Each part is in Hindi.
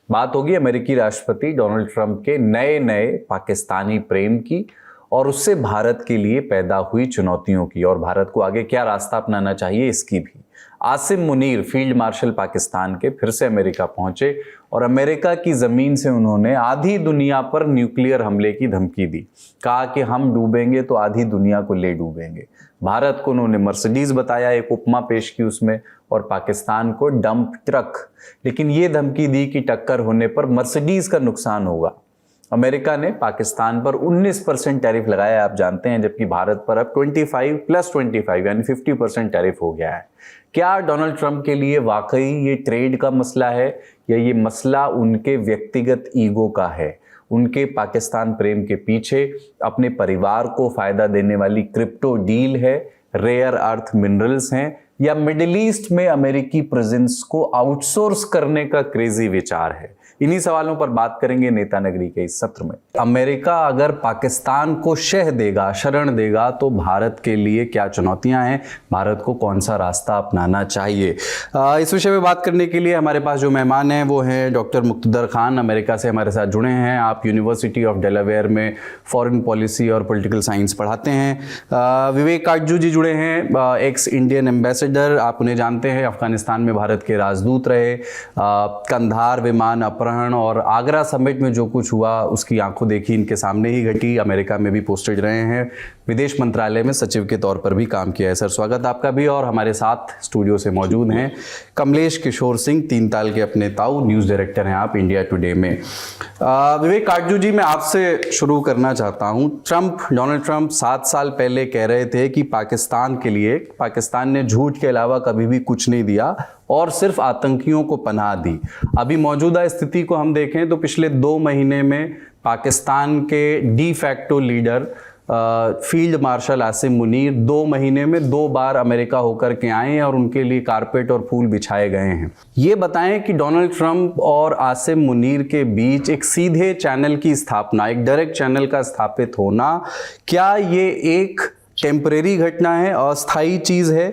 बात होगी अमेरिकी राष्ट्रपति डोनाल्ड ट्रंप के नए नए पाकिस्तानी प्रेम की और उससे भारत के लिए पैदा हुई चुनौतियों की, और भारत को आगे क्या रास्ता अपनाना चाहिए इसकी भी। आसिम मुनीर फील्ड मार्शल पाकिस्तान के फिर से अमेरिका पहुंचे और अमेरिका की जमीन से उन्होंने आधी दुनिया पर न्यूक्लियर हमले की धमकी दी। कहा कि हम डूबेंगे तो आधी दुनिया को ले डूबेंगे। भारत को उन्होंने मर्सिडीज बताया, एक उपमा पेश की उसमें, और पाकिस्तान को डंप ट्रक। लेकिन ये धमकी दी कि टक्कर होने पर मर्सिडीज का नुकसान होगा। अमेरिका ने पाकिस्तान पर 19% टैरिफ लगाया, आप जानते हैं, जबकि भारत पर अब 25+25 यानी 50% टैरिफ हो गया है। क्या डोनाल्ड ट्रंप के लिए वाकई ये ट्रेड का मसला है या ये मसला उनके व्यक्तिगत ईगो का है? उनके पाकिस्तान प्रेम के पीछे अपने परिवार को फायदा देने वाली क्रिप्टो डील है, रेयर अर्थ मिनरल्स हैं, या मिडिल ईस्ट में अमेरिकी प्रेजेंस को आउटसोर्स करने का क्रेजी विचार है? इन्हीं सवालों पर बात करेंगे नेता नगरी के इस सत्र में। अमेरिका अगर पाकिस्तान को शह देगा, शरण देगा, तो भारत के लिए क्या चुनौतियां हैं, भारत को कौन सा रास्ता अपनाना चाहिए? इस विषय में बात करने के लिए हमारे पास जो मेहमान हैं वो हैं डॉक्टर मुक्तदर खान, अमेरिका से हमारे साथ जुड़े हैं। आप यूनिवर्सिटी ऑफ डेलावेयर में फॉरेन पॉलिसी और पॉलिटिकल साइंस पढ़ाते हैं। विवेक काटजू जी जुड़े हैं, एक्स इंडियन एम्बेसडर, आप उन्हें जानते हैं, अफगानिस्तान में भारत के राजदूत रहे। कंधार विमान अपहरण और आगरा समिट में जो कुछ हुआ उसकी आंखों देखी इनके सामने ही घटी। अमेरिका में भी पोस्टेड रहे हैं, विदेश मंत्रालय में सचिव के तौर पर भी काम किया है। सर, स्वागत आपका भी। और हमारे साथ स्टूडियो से मौजूद हैं कमलेश किशोर सिंह, 3 ताल के अपने ताऊ, न्यूज़ डायरेक्टर हैं आप इंडिया टुडे में। विवेक काटजू जी, मैं आपसे शुरू करना चाहता हूँ। डोनाल्ड ट्रंप 7 साल पहले कह रहे थे कि पाकिस्तान के लिए पाकिस्तान ने झूठ के अलावा कभी भी कुछ नहीं दिया और सिर्फ आतंकियों को पनाह दी। अभी मौजूदा स्थिति को हम देखें तो पिछले 2 महीने में पाकिस्तान के de facto leader field marshal Asim Munir 2 महीने में 2 बार अमेरिका होकर के आए हैं और उनके लिए कारपेट और फूल बिछाए गए हैं। ये बताएं कि डोनाल्ड ट्रंप और आसिम मुनीर के बीच एक सीधे चैनल की स्थापना, एक डायरेक्ट चैनल का स्थापित होना, क्या ये एक टेम्परेरी घटना है, अस्थायी चीज है,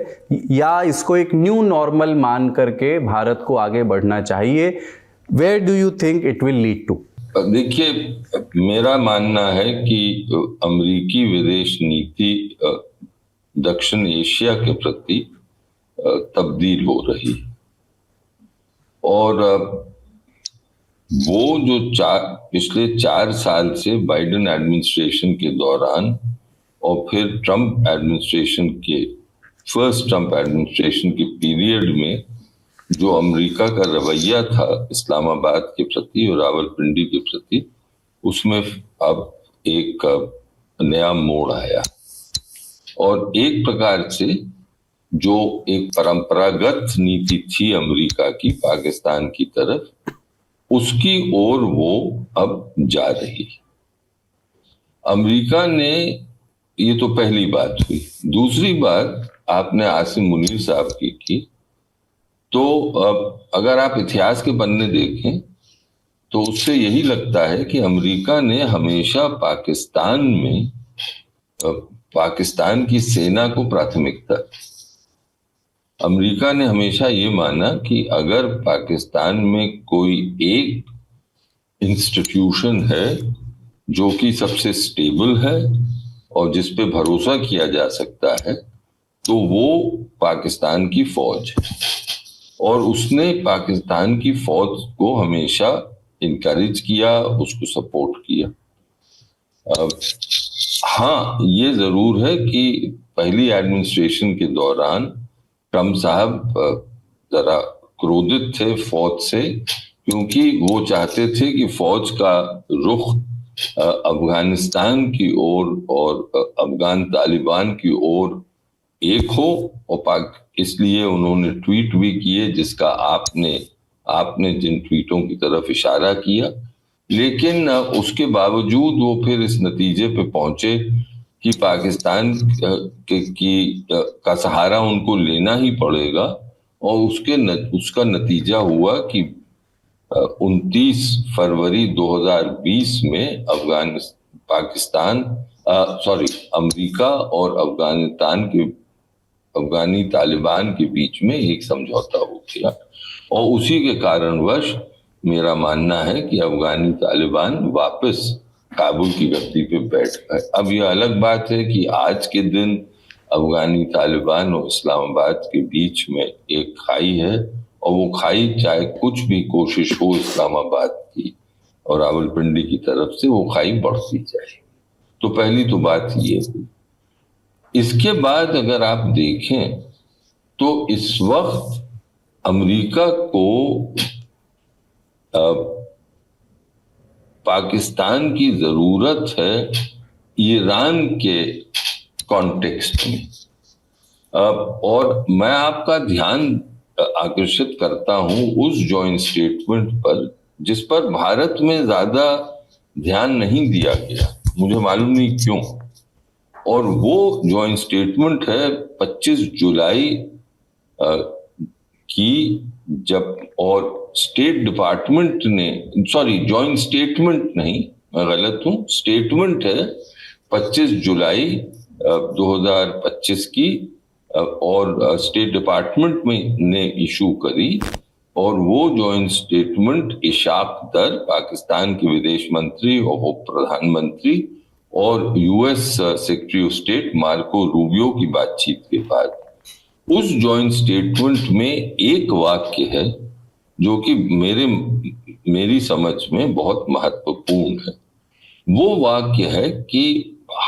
या इसको एक न्यू नॉर्मल मान करके भारत को आगे बढ़ना चाहिए? Where do you think it will lead to? देखिए, मेरा मानना है कि अमेरिकी विदेश नीति दक्षिण एशिया के प्रति तब्दील हो रही है, और वो जो पिछले 4 साल से बाइडेन एडमिनिस्ट्रेशन के दौरान और फिर ट्रंप एडमिनिस्ट्रेशन के फर्स्ट ट्रंप एडमिनिस्ट्रेशन के पीरियड में जो अमेरिका का रवैया था इस्लामाबाद के प्रति और रावलपिंडी के प्रति, उसमें अब एक नया मोड़ आया। और एक प्रकार से जो एक परंपरागत नीति थी अमेरिका की पाकिस्तान की तरफ, उसकी ओर वो अब जा रही है। अमेरिका ने, ये तो पहली बात हुई। दूसरी बात आपने आसिम मुनीर साहब की, तो अगर आप इतिहास के पन्ने देखें तो उससे यही लगता है कि अमेरिका ने हमेशा पाकिस्तान की सेना को प्राथमिकता। अमेरिका ने हमेशा ये माना कि अगर पाकिस्तान में कोई एक इंस्टीट्यूशन है जो कि सबसे स्टेबल है और जिस पे भरोसा किया जा सकता है, तो वो पाकिस्तान की फौज है। और उसने पाकिस्तान की फौज को हमेशा इनकरेज किया, उसको सपोर्ट किया। हाँ, ये जरूर है कि पहली एडमिनिस्ट्रेशन के दौरान ट्रंप साहब जरा क्रोधित थे फौज से, क्योंकि वो चाहते थे कि फौज का रुख अफगानिस्तान की ओर और अफगान तालिबान की ओर एक हो, और इसलिए उन्होंने ट्वीट भी किए जिसका आपने जिन ट्वीटों की तरफ इशारा किया। लेकिन उसके बावजूद वो फिर इस नतीजे पे पहुंचे कि पाकिस्तान का सहारा उनको लेना ही पड़ेगा, और उसका नतीजा हुआ कि 29 फरवरी 2020 में अमेरिका और अफगानी तालिबान के बीच में एक समझौता हो गया, और उसी के कारणवश मेरा मानना है कि अफगानी तालिबान वापस काबुल की गद्दी पे बैठ गए। अब यह अलग बात है कि आज के दिन अफगानी तालिबान और इस्लामाबाद के बीच में एक खाई है, और वो खाई चाहे कुछ भी कोशिश हो इस्लामाबाद की और रावलपिंडी की तरफ से, वो खाई बढ़ती जाए। तो पहली तो बात ये हुई। इसके बाद अगर आप देखें तो इस वक्त अमेरिका को पाकिस्तान की जरूरत है ईरान के कॉन्टेक्स्ट में। और मैं आपका ध्यान आकर्षित करता हूं उस जॉइंट स्टेटमेंट पर जिस पर भारत में ज्यादा ध्यान नहीं दिया गया, मुझे मालूम नहीं क्यों। और वो जॉइंट स्टेटमेंट है 25 जुलाई की, जब और स्टेट डिपार्टमेंट ने, सॉरी जॉइंट स्टेटमेंट नहीं, मैं गलत हूं, स्टेटमेंट है 25 जुलाई 2025 की, और स्टेट डिपार्टमेंट में ने इशू करी। और वो जॉइंट स्टेटमेंट इशाक दर, पाकिस्तान के विदेश मंत्री और उप प्रधानमंत्री, और US secretary of state Marco Rubio की बातचीत के बाद, उस जॉइंट स्टेटमेंट में एक वाक्य है जो कि मेरी समझ में बहुत महत्वपूर्ण है। वो वाक्य है कि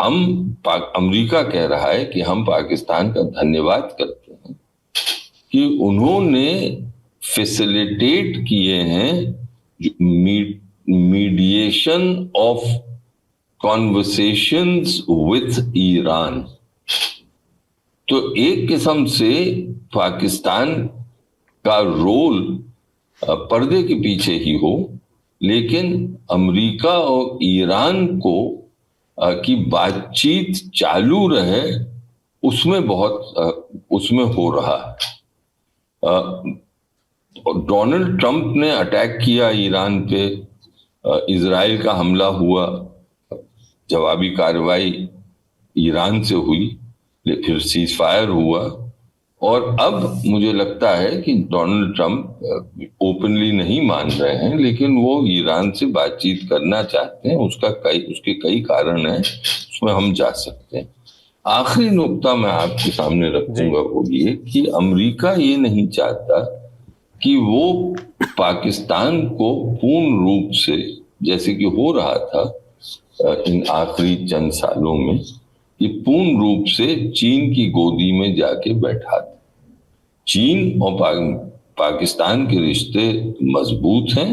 अमेरिका कह रहा है कि हम पाकिस्तान का धन्यवाद करते हैं कि उन्होंने फैसिलिटेट किए हैं mediation of conversations with Iran. तो एक किस्म से पाकिस्तान का रोल पर्दे के पीछे ही हो, लेकिन अमेरिका और ईरान को की बातचीत चालू रहे, उसमें हो रहा है। डोनाल्ड ट्रंप ने अटैक किया ईरान पे, इजराइल का हमला हुआ, जवाबी कार्रवाई ईरान से हुई, फिर सीज फायर हुआ, और अब मुझे लगता है कि डोनाल्ड ट्रंप ओपनली नहीं मान रहे हैं, लेकिन वो ईरान से बातचीत करना चाहते हैं। उसके कई कारण हैं, उसमें हम जा सकते हैं। आखिरी नुक्ता मैं आपके सामने रखूंगा वो ये कि अमेरिका ये नहीं चाहता कि वो पाकिस्तान को पूर्ण रूप से, जैसे कि हो रहा था इन आखिरी चंद सालों में, कि पूर्ण रूप से चीन की गोदी में जाके बैठा था। चीन और पाकिस्तान के रिश्ते मजबूत हैं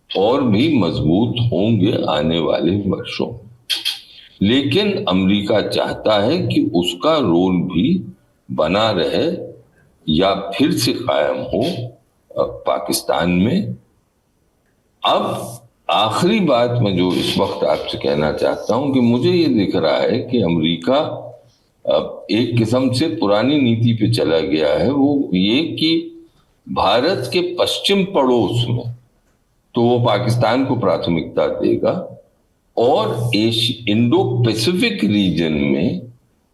और भी मजबूत होंगे आने वाले वर्षों में, लेकिन अमेरिका चाहता है कि उसका रोल भी बना रहे या फिर से कायम हो पाकिस्तान में। अब आखिरी बात मैं जो इस वक्त आपसे कहना चाहता हूं कि मुझे ये दिख रहा है कि अमेरिका एक किस्म से पुरानी नीति पे चला गया है, वो ये कि भारत के पश्चिम पड़ोस में तो वो पाकिस्तान को प्राथमिकता देगा, और इंडो पैसिफिक रीजन में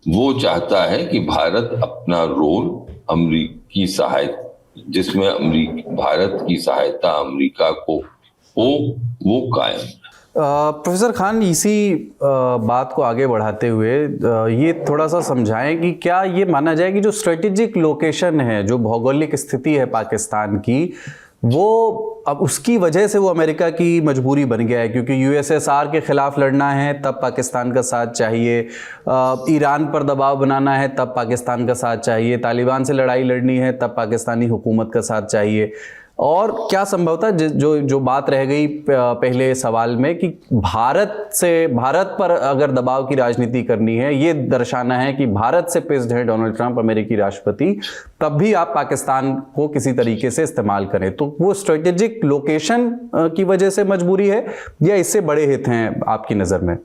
वो चाहता है कि भारत अपना रोल अमेरिकी सहायता, जिसमें भारत की सहायता अमेरिका को हो, वो कायम। प्रोफेसर खान, इसी बात को आगे बढ़ाते हुए ये थोड़ा सा समझाएं कि क्या ये माना जाए कि जो स्ट्रेटेजिक लोकेशन है, जो भौगोलिक स्थिति है पाकिस्तान की, वो अब उसकी वजह से वो अमेरिका की मजबूरी बन गया है, क्योंकि यूएसएसआर के खिलाफ लड़ना है तब पाकिस्तान का साथ चाहिए, ईरान पर दबाव बनाना है तब पाकिस्तान का साथ चाहिए, तालिबान से लड़ाई लड़नी है तब पाकिस्तानी हुकूमत का साथ चाहिए। और क्या संभवतः जो बात रह गई पहले सवाल में कि भारत पर अगर दबाव की राजनीति करनी है, ये दर्शाना है कि भारत से पिस्ड है डोनाल्ड ट्रंप अमेरिकी राष्ट्रपति, तब भी आप पाकिस्तान को किसी तरीके से इस्तेमाल करें। तो वो स्ट्रेटेजिक लोकेशन की वजह से मजबूरी है या इससे बड़े हित हैं आपकी नज़र में?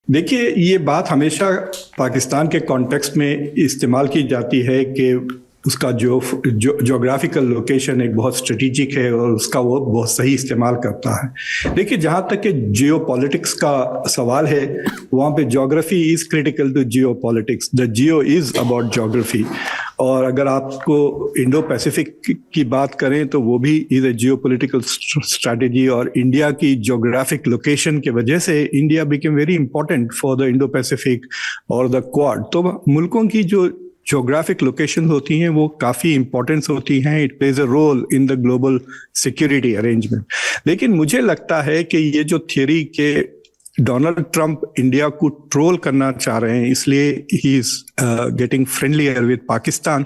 देखिए, ये बात हमेशा पाकिस्तान के कॉन्टेक्स्ट में इस्तेमाल की जाती है कि उसका ज्योग्राफिकल लोकेशन एक बहुत स्ट्रेटेजिक है और उसका वो बहुत सही इस्तेमाल करता है। देखिए, जहाँ तक कि जियोपॉलिटिक्स का सवाल है, वहाँ पे geography is critical to geopolitics. The geo is about geography. और अगर आपको इंडो पैसिफिक की बात करें तो वो भी इज ए जियोपॉलिटिकल स्ट्रैटेजी, और इंडिया की ज्योग्राफिक लोकेशन के वजह से India became very important for the Indo Pacific और द क्वाड। तो मुल्कों की जो ज्योग्राफिक लोकेशन होती हैं वो काफ़ी इंपॉर्टेंस होती हैं, it plays a role in the global security arrangement. लेकिन मुझे लगता है कि ये जो थियरी के डोनाल्ड ट्रंप इंडिया को ट्रोल करना चाह रहे हैं इसलिए he is getting friendlier with Pakistan,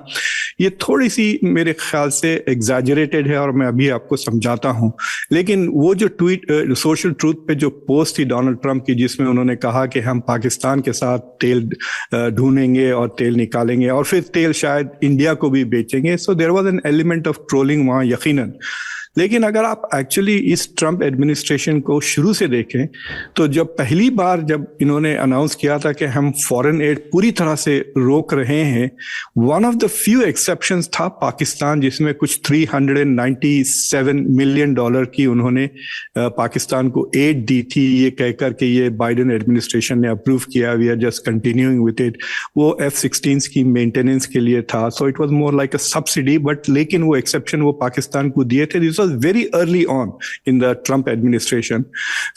ये थोड़ी सी मेरे ख्याल से एग्जैजरेटेड है और मैं अभी आपको समझाता हूं। लेकिन वो जो ट्वीट सोशल ट्रूथ पे जो पोस्ट थी डोनाल्ड ट्रंप की जिसमें उन्होंने कहा कि हम पाकिस्तान के साथ तेल ढूंढेंगे और तेल निकालेंगे और फिर तेल शायद इंडिया को भी बेचेंगे, so there was an element of trolling वहां यकीनन। लेकिन अगर आप एक्चुअली इस ट्रंप एडमिनिस्ट्रेशन को शुरू से देखें तो जब पहली बार जब इन्होंने अनाउंस किया था कि हम फॉरेन एड पूरी तरह से रोक रहे हैं, one of the few exceptions था पाकिस्तान, जिसमें कुछ $397 मिलियन की उन्होंने पाकिस्तान को एड दी थी, ये कहकर के ये बाइडेन एडमिनिस्ट्रेशन ने अप्रूव किया, we are just continuing with it. वो F-16 की मेंटेनेंस के लिए था, so it was more like a subsidy, but लेकिन वो एक्सेप्शन वो पाकिस्तान को दिए थे। This was very early on in the Trump administration.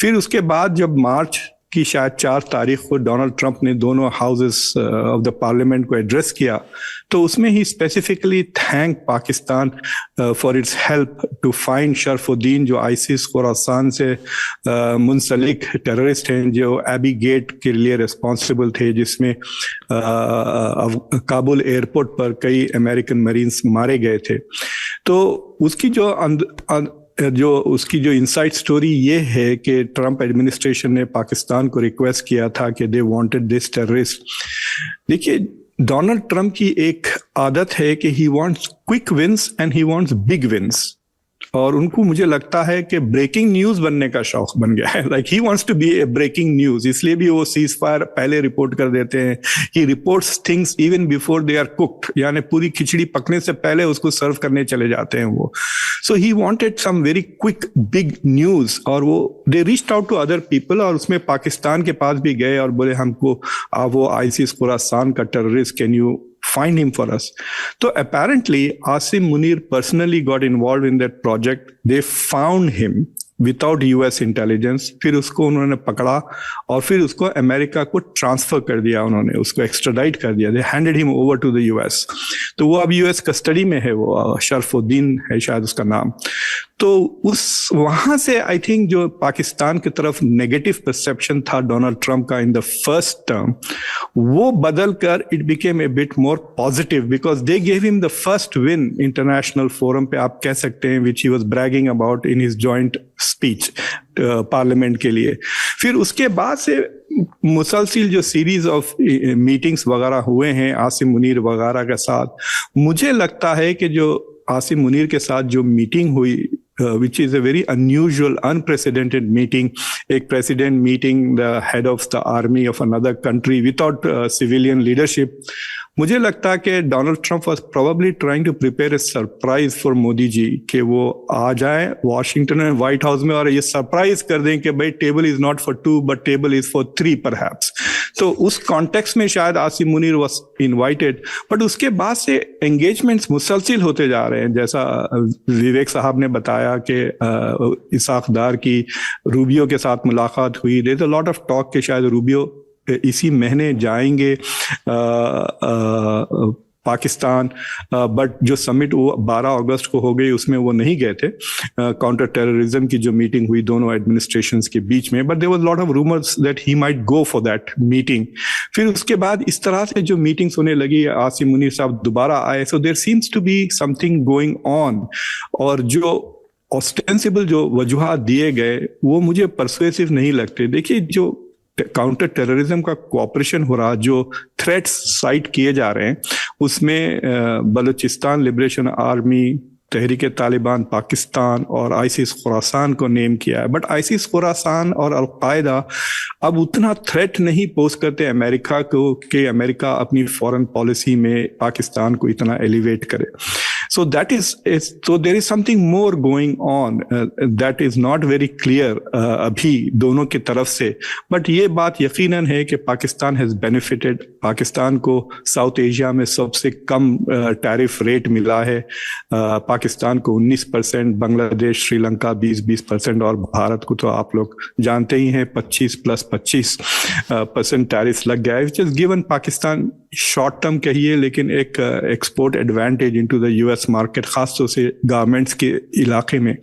फिर उसके बाद जब मार्च की शायद 4 तारीख को डोनाल्ड ट्रंप ने दोनों हाउसेस ऑफ द पार्लियामेंट को एड्रेस किया, तो उसमें ही specifically thank Pakistan for its help to find Sharafuddin, जो आईसिस खुरासान से मुंसलिक टेररिस्ट हैं, जो एबी गेट के लिए रिस्पॉन्सिबल थे, जिसमें काबुल एयरपोर्ट पर कई अमेरिकन मरीन्स मारे गए थे। तो उसकी जो इनसाइड स्टोरी ये है कि ट्रंप एडमिनिस्ट्रेशन ने पाकिस्तान को रिक्वेस्ट किया था कि दे वांटेड दिस टेररिस्ट। देखिए, डोनाल्ड ट्रंप की एक आदत है कि he wants quick wins and he wants big wins, और उनको मुझे लगता है कि ब्रेकिंग न्यूज बनने का शौक बन गया है, like he wants to be a breaking news, इसलिए भी वो सीज फायर पहले रिपोर्ट कर देते हैं, he reports things even before they are cooked, यानी पूरी खिचड़ी पकने से पहले उसको सर्व करने चले जाते हैं वो। So he wanted some very quick big news, और वो they reached out to other people, और उसमें पाकिस्तान के पास भी गए और बोले हमको वो आईसिस खुरासान का terrorist, can you find him for us? So apparently Asim Munir personally got involved in that project. They found him without US intelligence, फिर उसको उन्होंने पकड़ा और फिर उसको अमेरिका को ट्रांसफर कर दिया, उन्होंने उसको एक्स्ट्राडाइट कर दिया, they handed him over to the US. तो वो अब यूएस कस्टडी में है, वो शरफुद्दीन है शायद उसका नाम। तो उस वहां से आई थिंक जो पाकिस्तान की तरफ नेगेटिव परसेप्शन था डोनाल्ड ट्रंप का इन द फर्स्ट टर्म, वो बदल कर it became a bit more positive, because they gave him the first win international forum पे, आप कह सकते हैं, which he was bragging about in his joint speech parliament के लिए। फिर उसके बाद से मुसलसिल जो सीरीज ऑफ मीटिंग्स वगैरह हुए हैं आसिम मुनीर वगैरह के साथ, मुझे लगता है कि जो आसिम मुनीर के साथ जो मीटिंग हुई, which is a very unusual, unprecedented meeting, एक president meeting the head of the army of another country without civilian leadership, मुझे लगता है कि Donald Trump was probably trying to prepare a surprise for Modi ji, कि वो आ जाए वॉशिंगटन में व्हाइट हाउस में और ये सरप्राइज कर दें कि भाई table is not for 2 but table is for 3 perhaps. तो उस कॉन्टेक्स्ट में शायद Asim Munir was invited, but उसके बाद से एंगेजमेंट्स मुसलसिल होते जा रहे हैं। जैसा विवेक साहब ने बताया कि इसाक डार की रूबियो के साथ मुलाकात हुई, there is a lot of talk के शायद रूबियो इसी महीने जाएंगे पाकिस्तान, बट जो समिट वो 12 अगस्त को हो गई, उसमें वो नहीं गए थे। काउंटर टेररिज्म की जो मीटिंग हुई दोनों एडमिनिस्ट्रेशंस के बीच में, but there was lot of rumours that he might go for that meeting. फिर उसके बाद इस तरह से जो मीटिंग्स होने लगी, आसिम मुनीर साहब दोबारा आए, so there seems to be something going on, और जो ऑस्टेंसिबल जो वजूहात दिए गए वो मुझे परसुएसिव नहीं लगते। देखिए, जो काउंटर टेररिज्म का कोऑपरेशन हो रहा, जो थ्रेट्स साइट किए जा रहे हैं, उसमें बलूचिस्तान लिबरेशन आर्मी, तहरीके तालिबान पाकिस्तान और आईसिस खुरासान को नेम किया है, बट आईसिस खुरासान और अलकायदा अब उतना थ्रेट नहीं पोज करते अमेरिका को कि अमेरिका अपनी फॉरेन पॉलिसी में पाकिस्तान को इतना एलिवेट करे। So so there is something more going on that is not very clear अभी दोनों की तरफ से, बट ये बात यकीनन है कि पाकिस्तान हैज बेनिफिटेड। पाकिस्तान को साउथ एशिया में सबसे कम टैरिफ रेट मिला है। पाकिस्तान को 19%, बांग्लादेश श्रीलंका 20% और भारत को तो आप लोग जानते ही हैं 25+25% टैरिफ लग गया है, which is given Pakistan short term कहिए लेकिन एक export advantage into the US market, खासतौर से गारमेंट्स के इलाके में।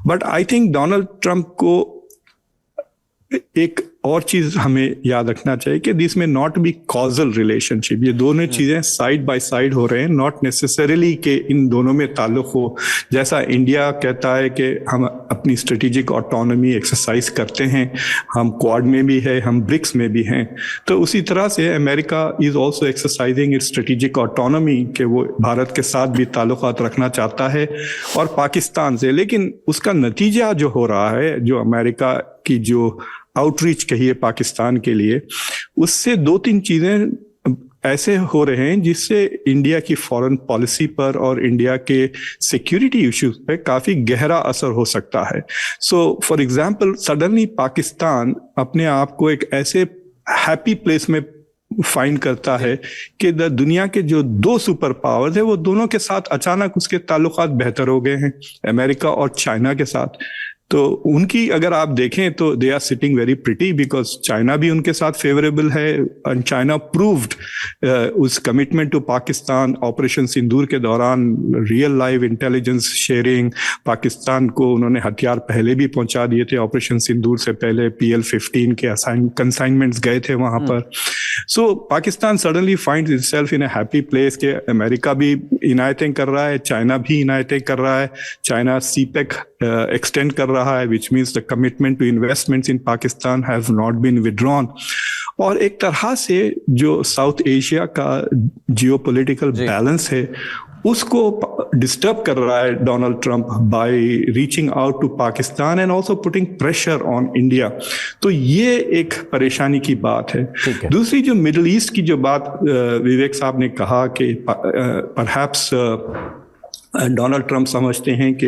But I think Donald Trump को एक और चीज हमें याद रखना चाहिए कि दिस में नॉट बी कॉजल रिलेशनशिप। ये दोनों चीजें साइड बाय साइड हो रहे हैं, नॉट नेसेसरीली कि इन दोनों में ताल्लुक हो। जैसा इंडिया कहता है कि हम अपनी स्ट्रेटेजिक ऑटोनॉमी एक्सरसाइज करते हैं, हम क्वाड में भी है, हम ब्रिक्स में भी हैं, तो उसी तरह से America is also exercising it's strategic autonomy कि वो भारत के साथ भी ताल्लुकात रखना चाहता है और पाकिस्तान से। लेकिन उसका नतीजा जो हो रहा है, जो अमेरिका की जो आउटरीच कहिए पाकिस्तान के लिए, उससे 2-3 चीजें ऐसे हो रहे हैं जिससे इंडिया की फॉरेन पॉलिसी पर और इंडिया के सिक्योरिटी इश्यूज पे काफी गहरा असर हो सकता है। So for example, suddenly Pakistan अपने आप को एक ऐसे हैप्पी प्लेस में फाइंड करता है कि दुनिया के जो 2 सुपर पावर्स है वो दोनों के साथ अचानक उसके ताल्लुकात बेहतर हो गए हैं, अमेरिका और चाइना के साथ। तो उनकी अगर आप देखें तो they are sitting very pretty because China भी उनके साथ फेवरेबल है एंड चाइना प्रूव्ड उस commitment to Pakistan. Operation Sindoor के दौरान real live intelligence sharing, Pakistan को उन्होंने हथियार पहले भी पहुंचा दिए थे, ऑपरेशन सिंदूर से पहले PL-15 के कंसाइनमेंट्स गए थे वहां पर। So Pakistan suddenly finds itself in a happy place के अमेरिका भी इनायतें कर रहा है, चाइना भी इनायतें कर रहा है, चाइना CPEC एक्सटेंड कर रहा है, which means the commitment to investments in Pakistan have not been withdrawn। और एक तरह से जो साउथ एशिया का जियोपॉलिटिकल बैलेंस है उसको डिस्टर्ब कर रहा है Donald Trump by reaching out to Pakistan and also putting pressure on India. तो ये एक परेशानी की बात है। दूसरी जो मिडिल ईस्ट की जो बात विवेक साहब ने कहा कि परहैप्स डोनाल्ड ट्रंप समझते हैं कि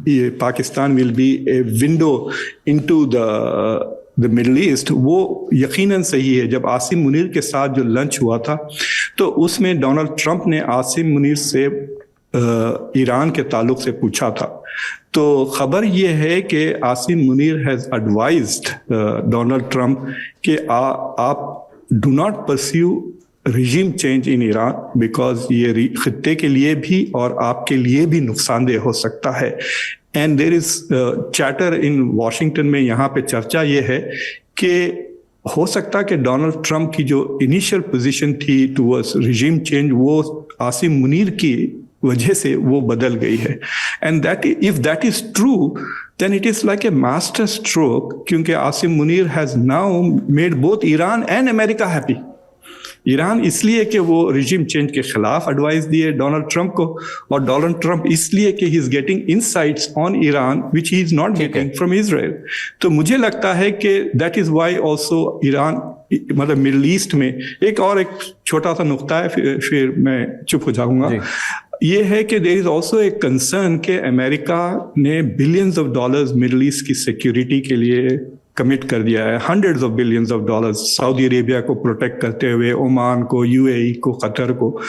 ये Pakistan will be a window into the middle east, वो यकीनन सही है। जब आसिम मुनीर के साथ जो लंच हुआ था तो उसमें डोनाल्ड ट्रंप ने आसिम मुनीर से ईरान के ताल्लुक से पूछा था। तो खबर ये है कि Asim Munir has advised Donald Trump कि आप do not pursue regime change in Iran because ये खित्ते के लिए भी और आपके लिए भी नुकसानदेह हो सकता है। And there is chatter in Washington में, यहाँ पे चर्चा ये है कि हो सकता है कि डोनाल्ड ट्रंप की जो इनिशियल पोजीशन थी टुवर्ड्स रिजीम चेंज वो आसिम मुनीर की वजह से वो बदल गई है। And that if that is true then it is like a master stroke, क्योंकि Asim Munir has now made both Iran and America happy। Iran इसलिए कि वो रिजीम चेंज के खिलाफ एडवाइस दिए डोनाल्ड ट्रंप को, और डोनाल्ड ट्रंप इसलिए कि ही is getting insights on Iran which he is not getting from Israel. तो मुझे लगता है कि that is why also Iran, मतलब मिडिल ईस्ट में एक छोटा सा नुक्ता है, फिर मैं चुप हो जाऊंगा। ये है कि देयर इज आल्सो एक कंसर्न कि अमेरिका ने billions of dollars middle east की सिक्योरिटी के लिए कमिट कर दिया है, $100 of billions सऊदी अरेबिया को प्रोटेक्ट करते हुए, ओमान को, UAE को, कतर को।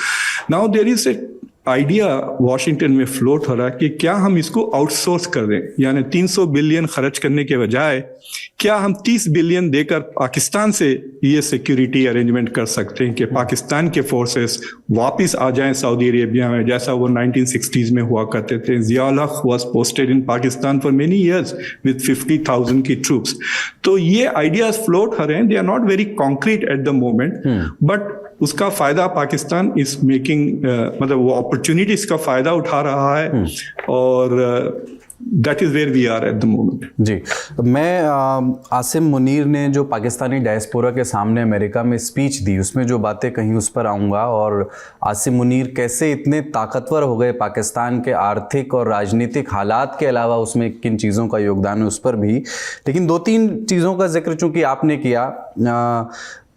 Now there is a idea Washington में फ्लोट हो रहा है कि क्या हम इसको आउटसोर्स कर दें, यानी 300 बिलियन खर्च करने के बजाय क्या हम 30 बिलियन देकर पाकिस्तान से ये सिक्योरिटी अरेंजमेंट कर सकते हैं कि पाकिस्तान के फोर्सेस वापस आ जाएं सऊदी अरेबिया में, जैसा वो 1960s में हुआ करते थे। जियाउल हक was posted in Pakistan for many years with 50,000 की ट्रूप्स। तो ये आइडियाज फ्लोट हो रहे हैं, they are not very concrete at the moment, but उसका फायदा पाकिस्तान इज मेकिंग, मतलब वो अपॉर्चुनिटीज का फायदा उठा रहा है और that is where we are at the moment. जी, मैं आसिम मुनीर ने जो पाकिस्तानी डायस्पोरा के सामने अमेरिका में स्पीच दी उसमें जो बातें कहीं उस पर आऊँगा, और आसिम मुनीर कैसे इतने ताकतवर हो गए पाकिस्तान के आर्थिक और राजनीतिक हालात के अलावा उसमें किन चीज़ों का योगदान है उस पर भी। लेकिन 2-3 चीज़ों का जिक्र चूँकि आपने किया,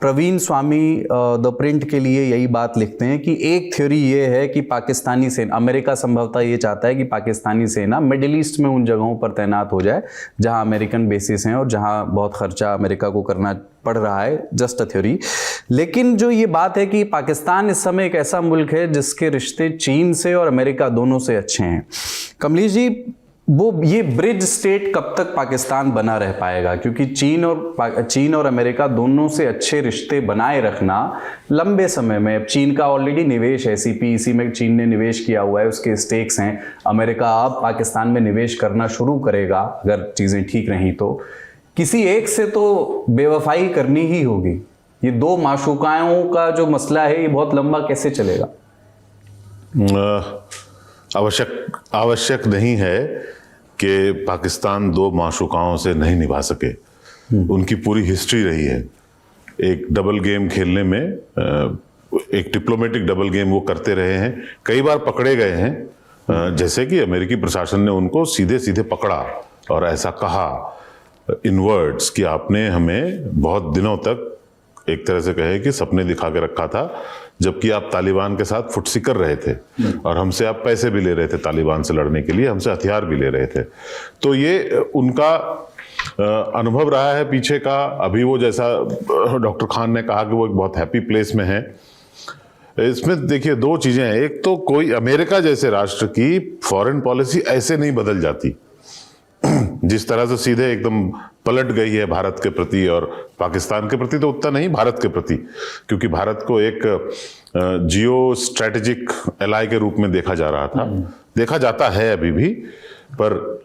प्रवीण स्वामी द प्रिंट के लिए यही बात लिखते हैं कि एक थ्योरी ये है कि पाकिस्तानी सेना, अमेरिका संभवतः ये चाहता है कि पाकिस्तानी सेना मिडिल ईस्ट में उन जगहों पर तैनात हो जाए जहां अमेरिकन बेसिस हैं और जहां बहुत खर्चा अमेरिका को करना पड़ रहा है, जस्ट अ थ्योरी। लेकिन जो ये बात है कि पाकिस्तान इस समय एक ऐसा मुल्क है जिसके रिश्ते चीन से और अमेरिका दोनों से अच्छे हैं। कमलेश जी, वो ये ब्रिज स्टेट कब तक पाकिस्तान बना रह पाएगा? क्योंकि चीन और अमेरिका दोनों से अच्छे रिश्ते बनाए रखना लंबे समय में, चीन का ऑलरेडी निवेश है, CPEC में चीन ने निवेश किया हुआ है, उसके स्टेक्स हैं, अमेरिका अब पाकिस्तान में निवेश करना शुरू करेगा अगर चीज़ें ठीक रहीं तो किसी एक से तो बेवफाई करनी ही होगी। ये दो माशूकाओं का जो मसला है ये बहुत लंबा कैसे चलेगा? आवश्यक नहीं है कि पाकिस्तान दो माशूकाओं से नहीं निभा सके। उनकी पूरी हिस्ट्री रही है एक डबल गेम खेलने में, एक डिप्लोमेटिक डबल गेम वो करते रहे हैं, कई बार पकड़े गए हैं, जैसे कि अमेरिकी प्रशासन ने उनको सीधे सीधे पकड़ा और ऐसा कहा इन वर्ड्स कि आपने हमें बहुत दिनों तक एक तरह से कहे कि सपने दिखा के रखा था, जबकि आप तालिबान के साथ फुटसी कर रहे थे और हमसे आप पैसे भी ले रहे थे तालिबान से लड़ने के लिए, हमसे हथियार भी ले रहे थे। तो ये उनका अनुभव रहा है पीछे का। अभी वो जैसा डॉक्टर खान ने कहा कि वो एक बहुत हैप्पी प्लेस में है। इसमें देखिए दो चीजें हैं, एक तो कोई अमेरिका जैसे राष्ट्र की फॉरेन पॉलिसी ऐसे नहीं बदल जाती जिस तरह से सीधे एकदम पलट गई है भारत के प्रति, और पाकिस्तान के प्रति तो उतना नहीं, भारत के प्रति, क्योंकि भारत को एक जियो स्ट्रेटेजिक एलाई के रूप में देखा जा रहा था, देखा जाता है अभी भी। पर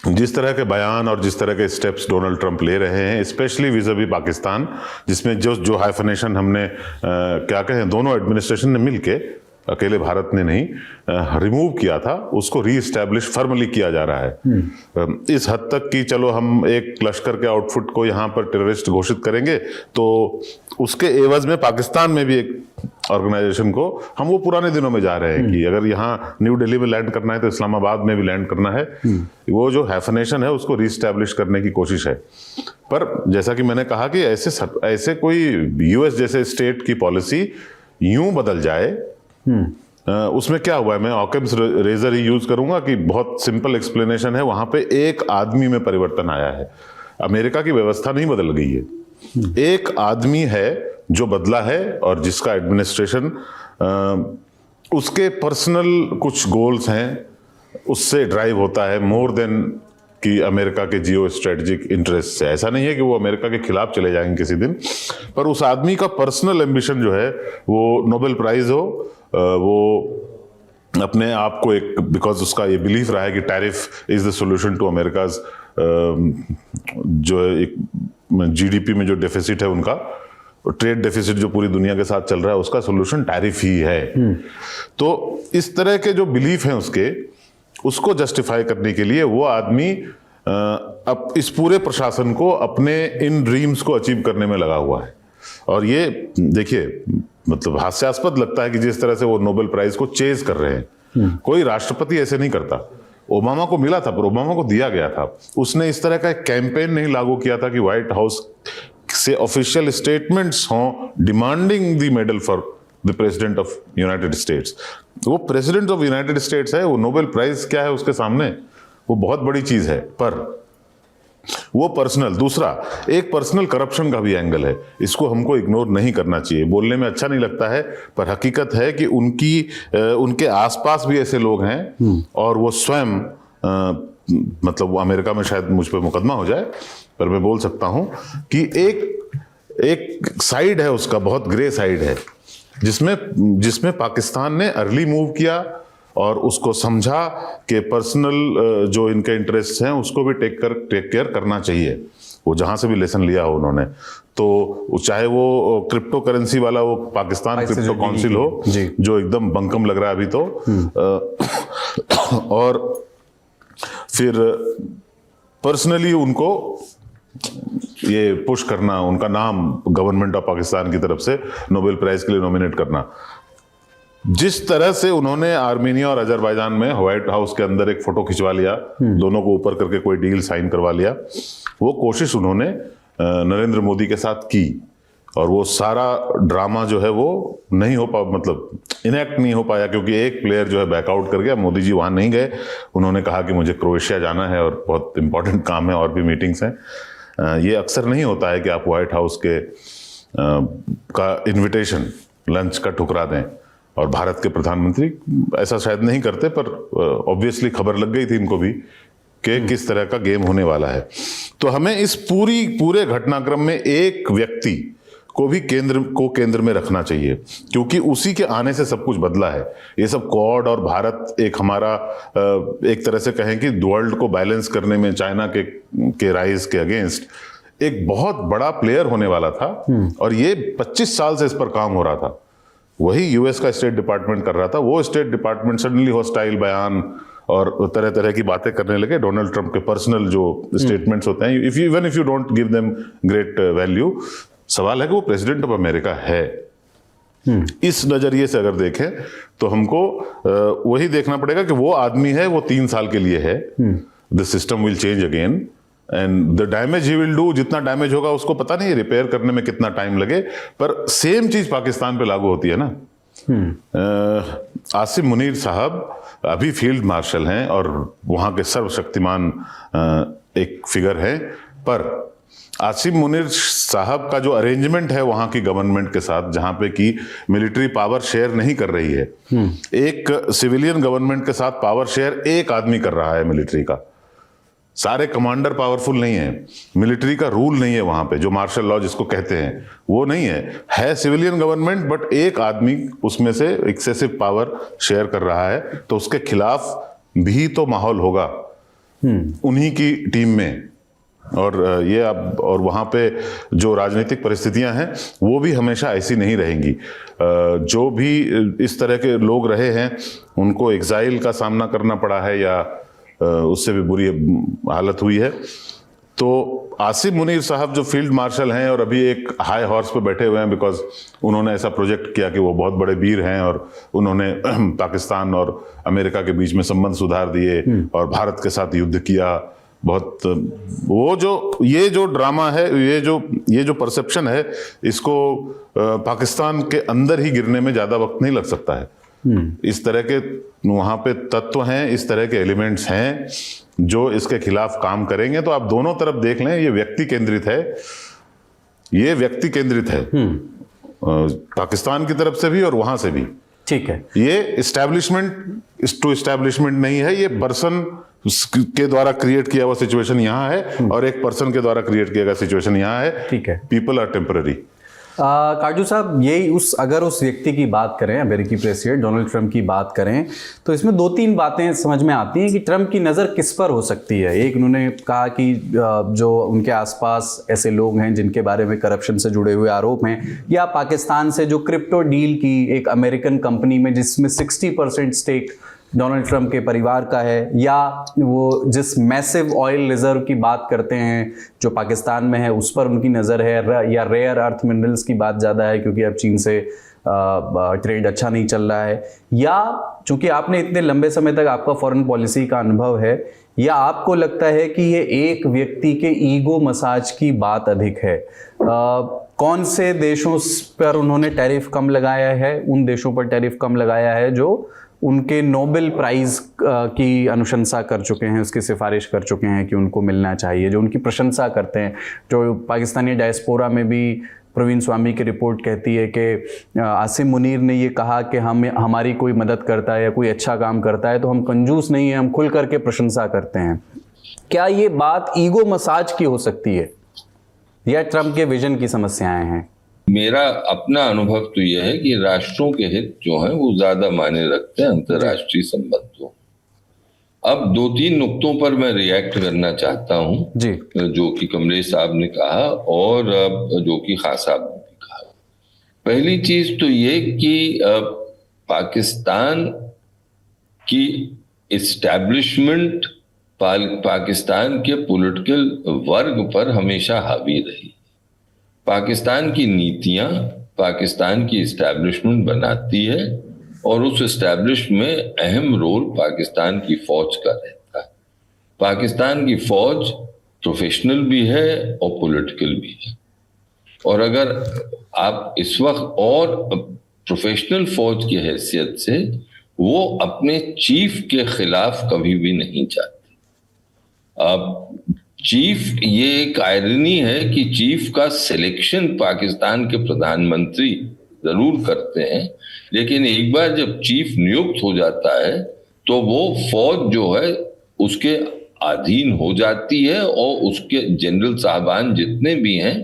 जिस तरह के बयान और जिस तरह के स्टेप्स डोनाल्ड ट्रंप ले रहे हैं, स्पेशली विज़-अ-वी पाकिस्तान, जिसमें जो हाइफनेशन हमने क्या कहें दोनों एडमिनिस्ट्रेशन ने मिलके, अकेले भारत ने नहीं, रिमूव किया था, उसको रीएस्टैब्लिश फर्मली किया जा रहा है। इस हद तक कि चलो हम एक लश्कर के आउटफिट को यहाँ पर टेररिस्ट घोषित करेंगे तो उसके एवज में पाकिस्तान में भी एक ऑर्गेनाइजेशन को, हम वो पुराने दिनों में जा रहे हैं कि अगर यहाँ न्यू दिल्ली में लैंड करना है तो इस्लामाबाद में भी लैंड करना है। वो जो हाइफनेशन है उसको रीएस्टैब्लिश करने की कोशिश है। पर जैसा कि मैंने कहा कि ऐसे कोई यूएस जैसे स्टेट की पॉलिसी यूं बदल जाए, उसमें क्या हुआ है, मैं ऑकम्स रेजर ही यूज करूंगा कि बहुत सिंपल एक्सप्लेनेशन है। वहां पे एक आदमी में परिवर्तन आया है, अमेरिका की व्यवस्था नहीं बदल गई है। एक आदमी है जो बदला है और जिसका एडमिनिस्ट्रेशन उसके पर्सनल कुछ गोल्स हैं उससे ड्राइव होता है मोर देन कि अमेरिका के जियो स्ट्रेटेजिक इंटरेस्ट से। ऐसा नहीं है कि वो अमेरिका के खिलाफ चले जाएंगे किसी दिन, पर उस आदमी का पर्सनल एम्बिशन जो है वो नोबेल प्राइज हो, वो अपने आप को एक, बिकॉज उसका ये बिलीफ रहा है कि tariff is the solution to America's जो एक जीडीपी में जो डेफिसिट है उनका, ट्रेड डेफिसिट जो पूरी दुनिया के साथ चल रहा है, उसका सॉल्यूशन टैरिफ ही है। तो इस तरह के जो बिलीफ हैं उसको जस्टिफाई करने के लिए वो आदमी अब इस पूरे प्रशासन को अपने इन ड्रीम्स को अचीव करने में लगा हुआ है। और ये देखिए मतलब हास्यास्पद लगता है कि जिस तरह से वो नोबेल प्राइज को चेज कर रहे हैं, कोई राष्ट्रपति ऐसे नहीं करता। ओबामा को मिला था पर ओबामा को दिया गया था, उसने इस तरह का एक कैंपेन नहीं लागू किया था कि व्हाइट हाउस से ऑफिशियल स्टेटमेंट्स हों demanding the medal for the president of United states. वो प्रेसिडेंट ऑफ यूनाइटेड स्टेट्स है, वो नोबेल प्राइज क्या है उसके सामने, वो बहुत बड़ी चीज है। पर वो पर्सनल, दूसरा एक पर्सनल करप्शन का भी एंगल है, इसको हमको इग्नोर नहीं करना चाहिए। बोलने में अच्छा नहीं लगता है पर हकीकत है कि उनके आसपास भी ऐसे लोग हैं और वो स्वयं मतलब वो अमेरिका में शायद मुझ पर मुकदमा हो जाए, पर मैं बोल सकता हूं कि एक साइड है उसका, बहुत ग्रे साइड है, जिसमें पाकिस्तान ने अर्ली मूव किया और उसको समझा कि पर्सनल जो इनके इंटरेस्ट हैं उसको भी टेक केयर करना चाहिए। वो जहां से भी लेसन लिया हो उन्होंने, तो चाहे वो क्रिप्टो करेंसी वाला वो पाकिस्तान क्रिप्टो काउंसिल हो जो एकदम बंकम लग रहा है अभी तो, और फिर पर्सनली उनको ये पुश करना, उनका नाम गवर्नमेंट ऑफ पाकिस्तान की तरफ से नोबेल प्राइज के लिए नॉमिनेट करना। जिस तरह से उन्होंने आर्मेनिया और अजरबैजान में व्हाइट हाउस के अंदर एक फोटो खिंचवा लिया, दोनों को ऊपर करके कोई डील साइन करवा लिया, वो कोशिश उन्होंने नरेंद्र मोदी के साथ की और वो सारा ड्रामा जो है वो नहीं हो पा, मतलब इनेक्ट नहीं हो पाया, क्योंकि एक प्लेयर जो है बैकआउट कर गया। मोदी जी वहां नहीं गए, उन्होंने कहा कि मुझे क्रोएशिया जाना है और बहुत इंपॉर्टेंट काम है और भी मीटिंग्स हैं। ये अक्सर नहीं होता है कि आप व्हाइट हाउस के का इन्विटेशन लंच का ठुकरा दें, और भारत के प्रधानमंत्री ऐसा शायद नहीं करते, पर ऑब्वियसली खबर लग गई थी इनको भी कि किस तरह का गेम होने वाला है। तो हमें इस पूरे घटनाक्रम में एक व्यक्ति को भी केंद्र में रखना चाहिए, क्योंकि उसी के आने से सब कुछ बदला है। ये सब क्वाड और भारत एक हमारा एक तरह से कहें कि वर्ल्ड को बैलेंस करने में चाइना के राइज के अगेंस्ट एक बहुत बड़ा प्लेयर होने वाला था, और ये 25 साल से इस पर काम हो रहा था। वही यूएस का स्टेट डिपार्टमेंट कर रहा था। वो स्टेट डिपार्टमेंट सडनली हॉस्टाइल बयान और तरह तरह की बातें करने लगे। डोनाल्ड ट्रंप के पर्सनल जो स्टेटमेंट्स होते हैं, even if you don't give them great value, सवाल है कि वो प्रेसिडेंट ऑफ अमेरिका है। इस नजरिए से अगर देखें तो हमको वही देखना पड़ेगा कि वो आदमी है, वो 3 साल के लिए है। The system will change again and the damage he will do, जितना डैमेज होगा उसको पता नहीं रिपेयर करने में कितना टाइम लगे, पर सेम चीज पाकिस्तान पे लागू होती है ना। आसिम मुनीर साहब अभी फील्ड मार्शल हैं और वहां के सर्वशक्तिमान एक फिगर हैं, पर आसिम मुनीर साहब का जो अरेंजमेंट है वहां की गवर्नमेंट के साथ, जहां पे कि मिलिट्री पावर शेयर नहीं कर रही है, एक सिविलियन गवर्नमेंट के साथ पावर शेयर एक आदमी कर रहा है मिलिट्री का। सारे कमांडर पावरफुल नहीं है, मिलिट्री का रूल नहीं है वहां पे, जो मार्शल लॉ जिसको कहते हैं वो नहीं है सिविलियन गवर्नमेंट, बट एक आदमी उसमें से एक्सेसिव पावर शेयर कर रहा है, तो उसके खिलाफ भी तो माहौल होगा उन्हीं की टीम में। और ये अब और वहाँ पे जो राजनीतिक परिस्थितियां हैं वो भी हमेशा ऐसी नहीं रहेंगी। जो भी इस तरह के लोग रहे हैं उनको एग्जाइल का सामना करना पड़ा है या उससे भी बुरी हालत हुई है। तो आसिम मुनीर साहब जो फील्ड मार्शल हैं और अभी एक हाई हॉर्स पे बैठे हुए हैं, बिकॉज उन्होंने ऐसा प्रोजेक्ट किया कि वो बहुत बड़े वीर हैं और उन्होंने पाकिस्तान और अमेरिका के बीच में संबंध सुधार दिए और भारत के साथ युद्ध किया। बहुत वो ये जो ड्रामा है, ये जो परसेप्शन है, इसको पाकिस्तान के अंदर ही गिरने में ज्यादा वक्त नहीं लग सकता है। इस तरह के वहां पे तत्व हैं, इस तरह के एलिमेंट्स हैं जो इसके खिलाफ काम करेंगे। तो आप दोनों तरफ देख लें, ये व्यक्ति केंद्रित है, ये व्यक्ति केंद्रित है पाकिस्तान की तरफ से भी और वहां से भी। ठीक है, ये एस्टैब्लिशमेंट टू एस्टैब्लिशमेंट नहीं है, ये पर्सन के द्वारा क्रिएट किया हुआ सिचुएशन यहाँ है और एक पर्सन के द्वारा क्रिएट किया गया सिचुएशन यहाँ है। ठीक है, पीपल आर टेम्पररी। काजू साहब, यही अगर उस व्यक्ति की बात करें, अमेरिकी प्रेसिडेंट डोनाल्ड ट्रंप की बात करें, तो इसमें 2-3 बातें समझ में आती हैं कि ट्रंप की नज़र किस पर हो सकती है। एक, उन्होंने कहा कि जो उनके आसपास ऐसे लोग हैं जिनके बारे में करप्शन से जुड़े हुए आरोप हैं, या पाकिस्तान से जो क्रिप्टो डील की एक अमेरिकन कंपनी में जिसमें 60% स्टेक डोनाल्ड ट्रंप के परिवार का है, या वो जिस मैसिव ऑयल रिजर्व की बात करते हैं जो पाकिस्तान में है उस पर उनकी नज़र है, या रेयर अर्थ मिनरल्स की बात ज़्यादा है क्योंकि अब चीन से ट्रेड अच्छा नहीं चल रहा है, या चूंकि आपने इतने लंबे समय तक आपका फॉरेन पॉलिसी का अनुभव है, या आपको लगता है कि ये एक व्यक्ति के ईगो मसाज की बात अधिक है? कौन से देशों पर उन्होंने टैरिफ कम लगाया है? उन देशों पर टैरिफ कम लगाया है जो उनके नोबेल प्राइज की अनुशंसा कर चुके हैं, उसकी सिफारिश कर चुके हैं कि उनको मिलना चाहिए, जो उनकी प्रशंसा करते हैं। जो पाकिस्तानी डायस्पोरा में भी प्रवीण स्वामी की रिपोर्ट कहती है कि आसिम मुनीर ने ये कहा कि हमारी कोई मदद करता है या कोई अच्छा काम करता है तो हम कंजूस नहीं है, हम खुल करके प्रशंसा करते हैं। क्या ये बात ईगो मसाज की हो सकती है या ट्रंप के विजन की समस्याएं हैं? मेरा अपना अनुभव तो यह है कि राष्ट्रों के हित जो हैं वो ज्यादा मायने रखते हैं अंतर्राष्ट्रीय संबंधों। अब 2-3 नुक्तों पर मैं रिएक्ट करना चाहता हूं जी, जो कि कमलेश साहब ने कहा और जो कि खान साहब ने भी कहा। पहली चीज तो ये कि पाकिस्तान की इस्टेब्लिशमेंट पाकिस्तान के पॉलिटिकल वर्ग पर हमेशा हावी रही। पाकिस्तान की नीतियां पाकिस्तान की इस्टेब्लिशमेंट बनाती है और उस इस्टेब्लिश में अहम रोल पाकिस्तान की फौज का रहता है। पाकिस्तान की फौज प्रोफेशनल भी है और पॉलिटिकल भी है। और अगर आप इस वक्त और प्रोफेशनल फौज की हैसियत से वो अपने चीफ के खिलाफ कभी भी नहीं जाते। अब चीफ, ये एक आयरनी है कि चीफ का सिलेक्शन पाकिस्तान के प्रधानमंत्री जरूर करते हैं, लेकिन एक बार जब चीफ नियुक्त हो जाता है तो वो फौज जो है उसके अधीन हो जाती है और उसके जनरल साहबान जितने भी हैं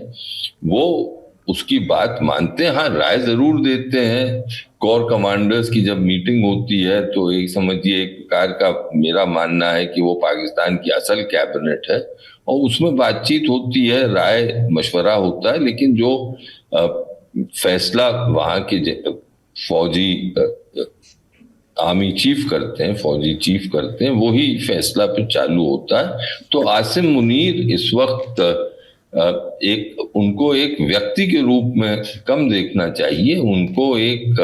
वो उसकी बात मानते हैं। हाँ, राय जरूर देते हैं। कोर कमांडर्स की जब मीटिंग होती है तो एक समझिए एक प्रकार का मेरा मानना है कि वो पाकिस्तान की असल कैबिनेट है और उसमें बातचीत होती है, राय मशवरा होता है, लेकिन जो फैसला वहां के फौजी आर्मी चीफ करते हैं, फौजी चीफ करते हैं, वही फैसला पे चालू होता है। तो आसिम मुनीर इस वक्त उनको एक व्यक्ति के रूप में कम देखना चाहिए, उनको एक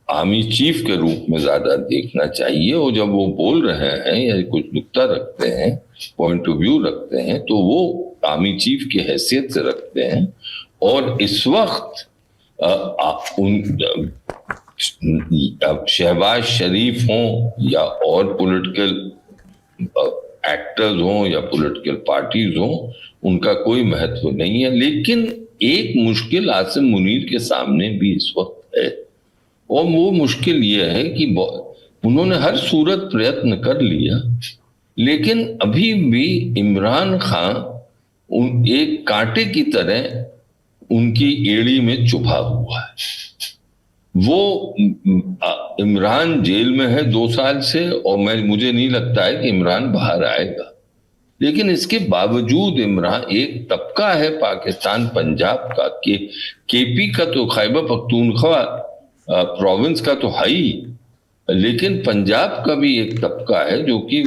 आर्मी चीफ के रूप में ज्यादा देखना चाहिए। और जब वो बोल रहे हैं या कुछ नुक्ता रखते हैं, पॉइंट ऑफ व्यू रखते हैं, तो वो आर्मी चीफ की हैसियत से रखते हैं। और इस वक्त शहबाज शरीफ हों या और पॉलिटिकल एक्टर्स हों या पॉलिटिकल पार्टीज हों, उनका कोई महत्व नहीं है। लेकिन एक मुश्किल आसिम मुनीर के सामने भी इस वक्त है, और वो मुश्किल ये है कि उन्होंने हर सूरत प्रयत्न कर लिया, लेकिन अभी भी इमरान खान एक कांटे की तरह उनकी एड़ी में चुभा हुआ है। वो इमरान जेल में है 2 साल से और मुझे नहीं लगता है कि इमरान बाहर आएगा। लेकिन इसके बावजूद इमरान, एक तबका है पाकिस्तान पंजाब का, केपी का तो खैबर पख्तूनख्वा प्रोविंस का तो है ही, लेकिन पंजाब का भी एक तबका है जो कि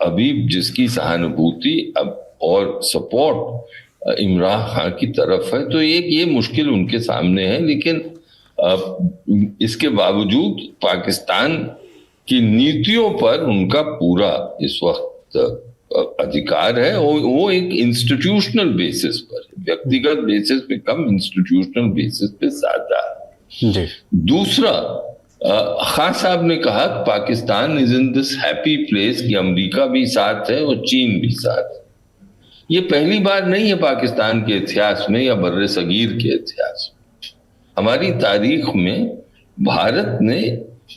अभी जिसकी सहानुभूति अब और सपोर्ट इमरान खान की तरफ है। तो एक ये मुश्किल उनके सामने है। लेकिन इसके बावजूद पाकिस्तान की नीतियों पर उनका पूरा इस वक्त अधिकार है, और वो एक इंस्टीट्यूशनल बेसिस पर, व्यक्तिगत बेसिस पे कम, इंस्टीट्यूशनल बेसिस पे ज्यादा है। दूसरा, खान साहब ने कहा Pakistan is in this happy place कि अमेरिका भी साथ है और चीन भी साथ है। ये पहली बार नहीं है पाकिस्तान के इतिहास में या बर्रे सगीर के इतिहास में। हमारी तारीख में भारत ने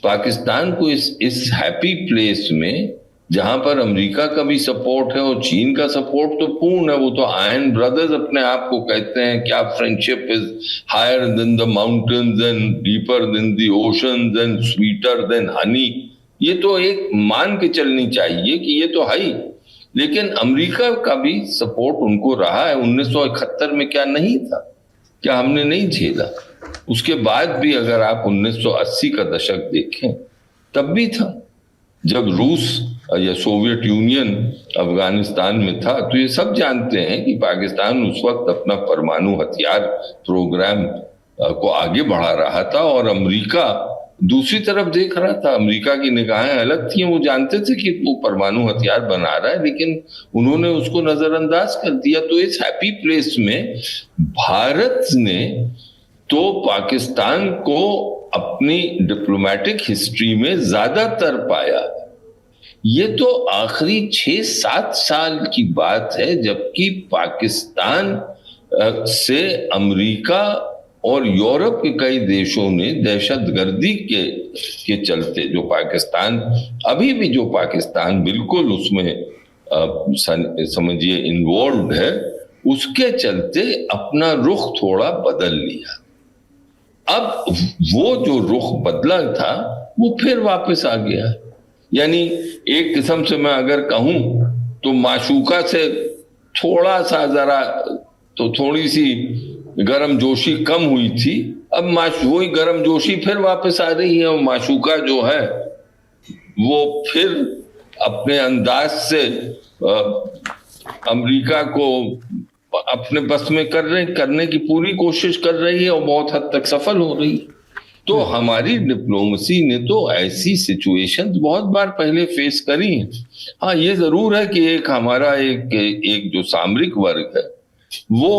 पाकिस्तान को इस हैप्पी प्लेस में, जहां पर अमेरिका का भी सपोर्ट है और चीन का सपोर्ट तो पूर्ण है, वो तो आयरन ब्रदर्स अपने आप को कहते हैं, क्या friendship is higher than the mountains and deeper than the oceans and sweeter than honey. ये तो एक मान के चलनी चाहिए कि ये तो है ही, लेकिन अमेरिका का भी सपोर्ट उनको रहा है। 1971 में क्या नहीं था? क्या हमने नहीं झेला? उसके बाद भी अगर आप 1980 का दशक देखें, तब भी था, जब रूस या सोवियत यूनियन अफगानिस्तान में था। तो ये सब जानते हैं कि पाकिस्तान उस वक्त अपना परमाणु हथियार प्रोग्राम को आगे बढ़ा रहा था और अमेरिका दूसरी तरफ देख रहा था। अमेरिका की निगाहें अलग थी, वो जानते थे कि वो परमाणु हथियार बना रहा है, लेकिन उन्होंने उसको नजरअंदाज कर दिया। तो इस हैप्पी प्लेस में भारत ने तो पाकिस्तान को अपनी डिप्लोमेटिक हिस्ट्री में ज्यादातर पाया। ये तो आखिरी 6-7 साल की बात है, जबकि पाकिस्तान से अमेरिका और यूरोप के कई देशों ने दहशतगर्दी के चलते, जो पाकिस्तान अभी भी, जो पाकिस्तान बिल्कुल उसमें समझिए इन्वॉल्व है, उसके चलते अपना रुख थोड़ा बदल लिया। अब वो जो रुख बदला था वो फिर वापस आ गया। यानी एक किस्म से मैं अगर कहूं तो माशूका से थोड़ा सा जरा तो थोड़ी सी गर्म जोशी कम हुई थी, अब वही गर्म जोशी फिर वापस आ रही है। और माशूका जो है वो फिर अपने अंदाज से अमेरिका को अपने बस में करने की पूरी कोशिश कर रही है और बहुत हद तक सफल हो रही है। तो हमारी डिप्लोमेसी ने तो ऐसी सिचुएशंस बहुत बार पहले फेस करी हैं। हाँ, ये जरूर है कि एक हमारा एक जो सामरिक वर्ग है वो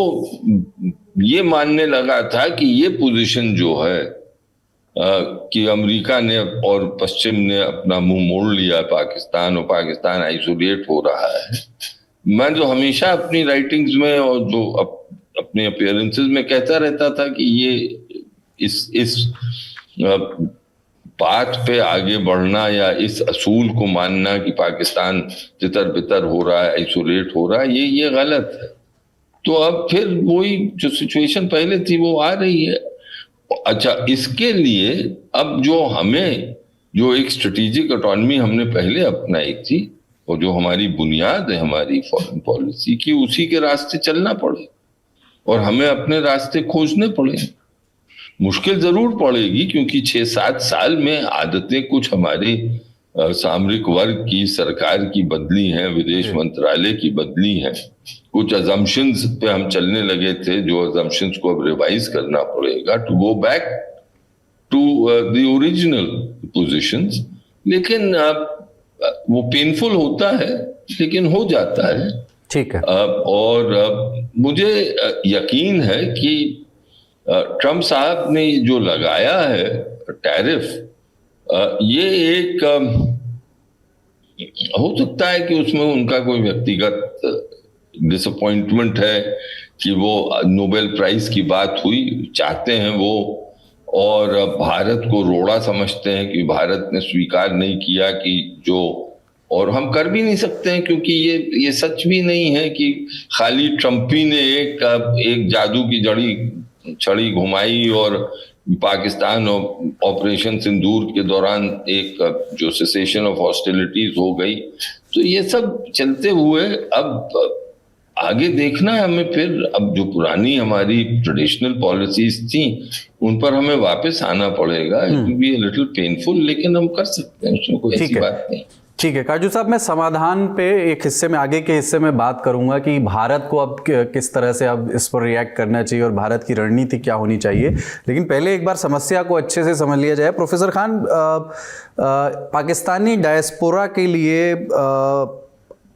ये मानने लगा था कि ये पोजीशन जो है कि अमेरिका ने और पश्चिम ने अपना मुंह मोड़ लिया पाकिस्तान, और पाकिस्तान आइसोलेट हो रहा है। मैं जो हमेशा अपनी राइटिंग्स में और जो अपने अपीयरेंसेस में कहता रहता था कि ये इस बात पे आगे बढ़ना या इस असूल को मानना कि पाकिस्तान तितर बितर हो रहा है, आइसोलेट हो रहा है, ये गलत है। तो अब फिर वही जो सिचुएशन पहले थी वो आ रही है। अच्छा, इसके लिए अब जो एक स्ट्रेटेजिक ऑटोनॉमी हमने पहले अपनाई थी और जो हमारी बुनियाद है हमारी फॉरेन पॉलिसी की, उसी के रास्ते चलना पड़े और हमें अपने रास्ते खोजने पड़े। मुश्किल जरूर पड़ेगी क्योंकि 6-7 साल में आदतें कुछ हमारी सामरिक वर्ग की, सरकार की बदली हैं, विदेश मंत्रालय की बदली हैं, कुछ अजम्पशंस पे हम चलने लगे थे जो अजम्पशंस को अब रिवाइज करना पड़ेगा to go back to the original positions. लेकिन वो पेनफुल होता है लेकिन हो जाता है। ठीक है। और मुझे यकीन है कि ट्रम्प साहब ने जो लगाया है टैरिफ, ये एक हो सकता है कि उसमें उनका कोई व्यक्तिगत डिसअपॉइंटमेंट है कि वो नोबेल प्राइज की बात हुई, चाहते हैं वो, और भारत को रोड़ा समझते हैं कि भारत ने स्वीकार नहीं किया कि जो, और हम कर भी नहीं सकते हैं क्योंकि ये सच भी नहीं है कि खाली ट्रम्प ही ने एक जादू की छड़ी घुमाई और पाकिस्तान और ऑपरेशन सिंदूर के दौरान एक जो सेसेशन ऑफ हॉस्टिलिटीज हो गई। तो ये सब चलते हुए अब आगे देखना है हमें। फिर अब जो पुरानी हमारी ट्रेडिशनल पॉलिसीज थी उन पर हमें वापस आना पड़ेगा। It will be a little painful, लेकिन हम कर सकते हैं, उसमें कोई ऐसी बात नहीं। ठीक है काजू साहब, मैं समाधान पे एक हिस्से में, आगे के हिस्से में बात करूंगा कि भारत को अब किस तरह से अब इस पर रिएक्ट करना चाहिए और भारत की रणनीति क्या होनी चाहिए। लेकिन पहले एक बार समस्या को अच्छे से समझ लिया जाए। प्रोफेसर खान, पाकिस्तानी डायस्पोरा के लिए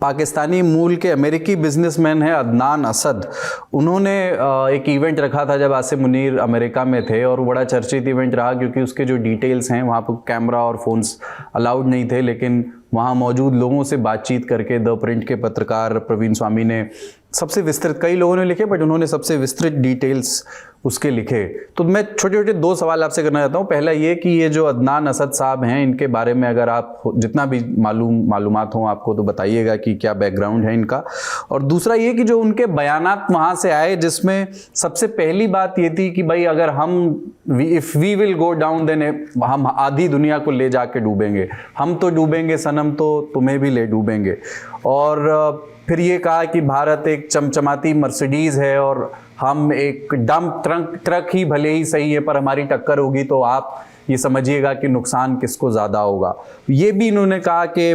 पाकिस्तानी मूल के अमेरिकी बिजनेसमैन है अदनान असद, उन्होंने एक इवेंट रखा था जब आसिम मुनीर अमेरिका में थे, और बड़ा चर्चित इवेंट रहा क्योंकि उसके जो डिटेल्स हैं, वहाँ पर कैमरा और फोन्स अलाउड नहीं थे, लेकिन वहाँ मौजूद लोगों से बातचीत करके द प्रिंट के पत्रकार प्रवीण स्वामी ने सबसे विस्तृत, कई लोगों ने लिखे बट उन्होंने सबसे विस्तृत डिटेल्स उसके लिखे। तो मैं छोटे छोटे 2 सवाल आपसे करना चाहता हूँ। पहला ये कि ये जो अदनान असद साहब हैं, इनके बारे में अगर आप जितना भी मालूमात हो आपको तो बताइएगा कि क्या बैकग्राउंड है इनका। और दूसरा ये कि जो उनके बयानात वहाँ से आए, जिसमें सबसे पहली बात ये थी कि भाई अगर if we will go down then हम आधी दुनिया को ले जाके डूबेंगे, हम तो डूबेंगे सनम तो तुम्हें भी ले डूबेंगे। और फिर ये कहा कि भारत एक चमचमाती मर्सिडीज़ है और हम एक डंप ट्रक ही भले ही सही है पर हमारी टक्कर होगी तो आप ये समझिएगा कि नुकसान किसको ज़्यादा होगा। ये भी इन्होंने कहा कि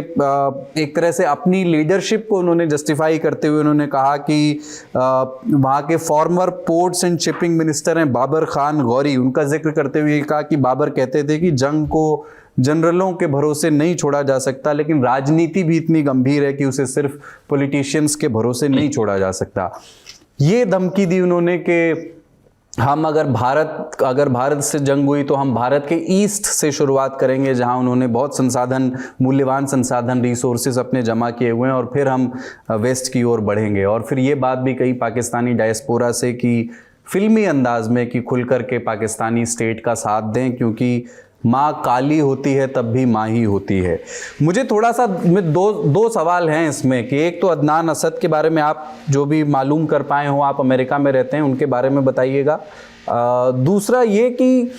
एक तरह से अपनी लीडरशिप को उन्होंने जस्टिफाई करते हुए उन्होंने कहा कि वहाँ के farmer ports and shipping minister हैं बाबर खान गौरी, उनका जिक्र करते हुए कहा कि बाबर कहते थे कि जंग को जनरलों के भरोसे नहीं छोड़ा जा सकता, लेकिन राजनीति भी इतनी गंभीर है कि उसे सिर्फ पॉलिटिशियंस के भरोसे नहीं छोड़ा जा सकता। ये धमकी दी उन्होंने कि हम अगर भारत से जंग हुई तो हम भारत के ईस्ट से शुरुआत करेंगे, जहां उन्होंने बहुत संसाधन, मूल्यवान संसाधन, रिसोर्सेज अपने जमा किए हुए हैं, और फिर हम वेस्ट की ओर बढ़ेंगे। और फिर ये बात भी कही पाकिस्तानी डायस्पोरा से कि फिल्मी अंदाज में कि खुल कर के पाकिस्तानी स्टेट का साथ दें, क्योंकि माँ काली होती है तब भी माँ ही होती है। मुझे थोड़ा सा दो सवाल हैं इसमें कि एक तो अदनान असद के बारे में आप जो भी मालूम कर पाए हो, आप अमेरिका में रहते हैं, उनके बारे में बताइएगा। दूसरा ये कि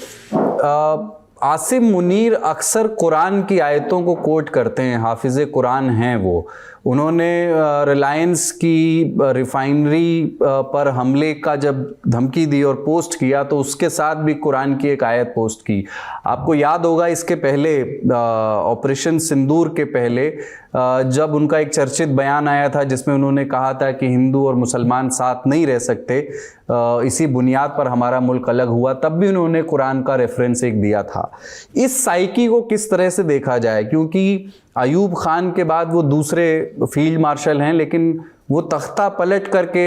आसिम मुनीर अक्सर कुरान की आयतों को कोट करते हैं, हाफिज़े कुरान हैं वो। उन्होंने रिलायंस की रिफाइनरी पर हमले का जब धमकी दी और पोस्ट किया तो उसके साथ भी कुरान की एक आयत पोस्ट की। आपको याद होगा इसके पहले, ऑपरेशन सिंदूर के पहले, जब उनका एक चर्चित बयान आया था जिसमें उन्होंने कहा था कि हिंदू और मुसलमान साथ नहीं रह सकते, इसी बुनियाद पर हमारा मुल्क अलग हुआ, तब भी उन्होंने कुरान का रेफरेंस एक दिया था। इस साइकी को किस तरह से देखा जाए, क्योंकि अयूब खान के बाद वो दूसरे फील्ड मार्शल हैं, लेकिन वो तख्ता पलट करके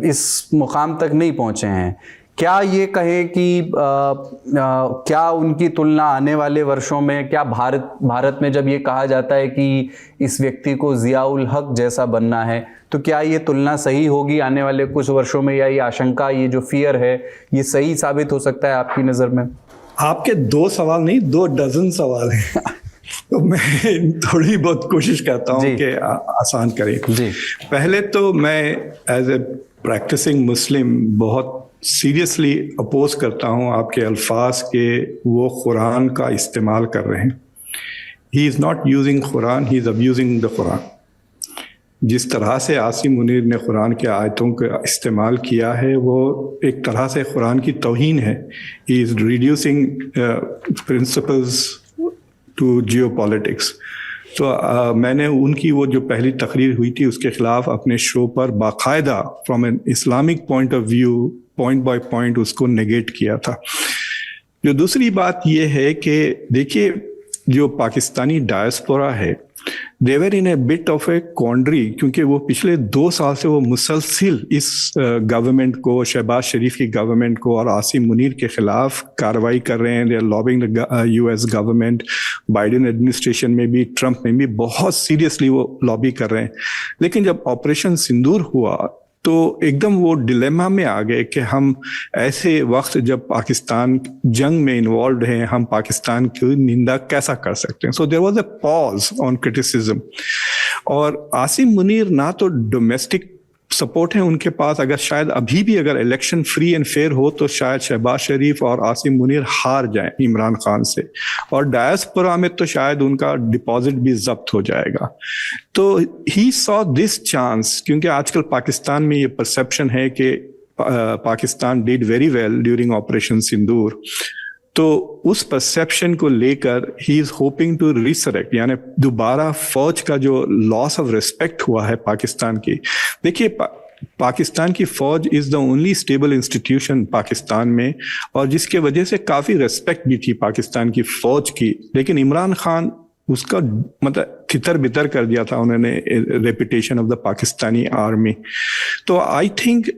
इस मुकाम तक नहीं पहुंचे हैं। क्या ये कहें कि क्या उनकी तुलना आने वाले वर्षों में, क्या भारत में जब ये कहा जाता है कि इस व्यक्ति को जियाउल हक जैसा बनना है, तो क्या ये तुलना सही होगी आने वाले कुछ वर्षों में, या ये आशंका, ये जो फियर है, ये सही साबित हो सकता है आपकी नज़र में? आपके 2 सवाल नहीं, 2 डजन सवाल हैं। तो मैं थोड़ी बहुत कोशिश करता हूँ कि आसान करें। पहले तो मैं एज ए प्रैक्टिसिंग मुस्लिम बहुत सीरियसली अपोज करता हूँ आपके अल्फाज के वो कुरान का इस्तेमाल कर रहे हैं। He is not using Quran, he is abusing the Quran. जिस तरह से आसिम मुनीर ने कुरान के आयतों का इस्तेमाल किया है वो एक तरह से कुरान की तौहीन है। He is reducing principles to geopolitics. तो मैंने उनकी वो जो पहली तकरीर हुई थी उसके खिलाफ अपने शो पर बाकायदा from an Islamic point of view point by point उसको नेगेट किया था। जो दूसरी बात ये है कि देखिए, जो पाकिस्तानी डायस्पोरा है, देवर इन ए बिट ऑफ ए कॉन्ड्री, क्योंकि वो पिछले 2 साल से वो मुसलसिल इस गवर्नमेंट को, शहबाज शरीफ की गवर्नमेंट को और आसिम मुनीर के खिलाफ कार्रवाई कर रहे हैं। They are lobbying the US government, Biden administration में भी, ट्रंप में भी बहुत सीरियसली वो लॉबी कर रहे हैं। लेकिन जब ऑपरेशन सिंदूर हुआ तो एकदम वो डिलेमा में आ गए कि हम ऐसे वक्त जब पाकिस्तान जंग में इन्वॉल्व हैं, हम पाकिस्तान की निंदा कैसा कर सकते हैं। So there was a pause on criticism. और आसिम मुनीर ना तो डोमेस्टिक सपोर्ट है उनके पास, अगर शायद अभी भी अगर इलेक्शन फ्री एंड फेयर हो तो शायद शहबाज शरीफ और आसिम मुनीर हार जाएं इमरान खान से, और डायस्पोरा में तो शायद उनका डिपॉजिट भी जब्त हो जाएगा। तो ही सॉ दिस चांस, क्योंकि आजकल पाकिस्तान में ये परसेप्शन है कि Pakistan did very well during operation Sindoor, तो उस परसेप्शन को लेकर he is hoping to resurrect, यानी दोबारा फौज का जो लॉस ऑफ रिस्पेक्ट हुआ है पाकिस्तान की। देखिए, पाकिस्तान की फौज is the only stable institution Pakistan में, और जिसके वजह से काफी रिस्पेक्ट भी थी पाकिस्तान की फौज की। लेकिन इमरान खान उसका मतलब तितर बितर कर दिया था उन्होंने, reputation of the Pakistani army. तो आई थिंक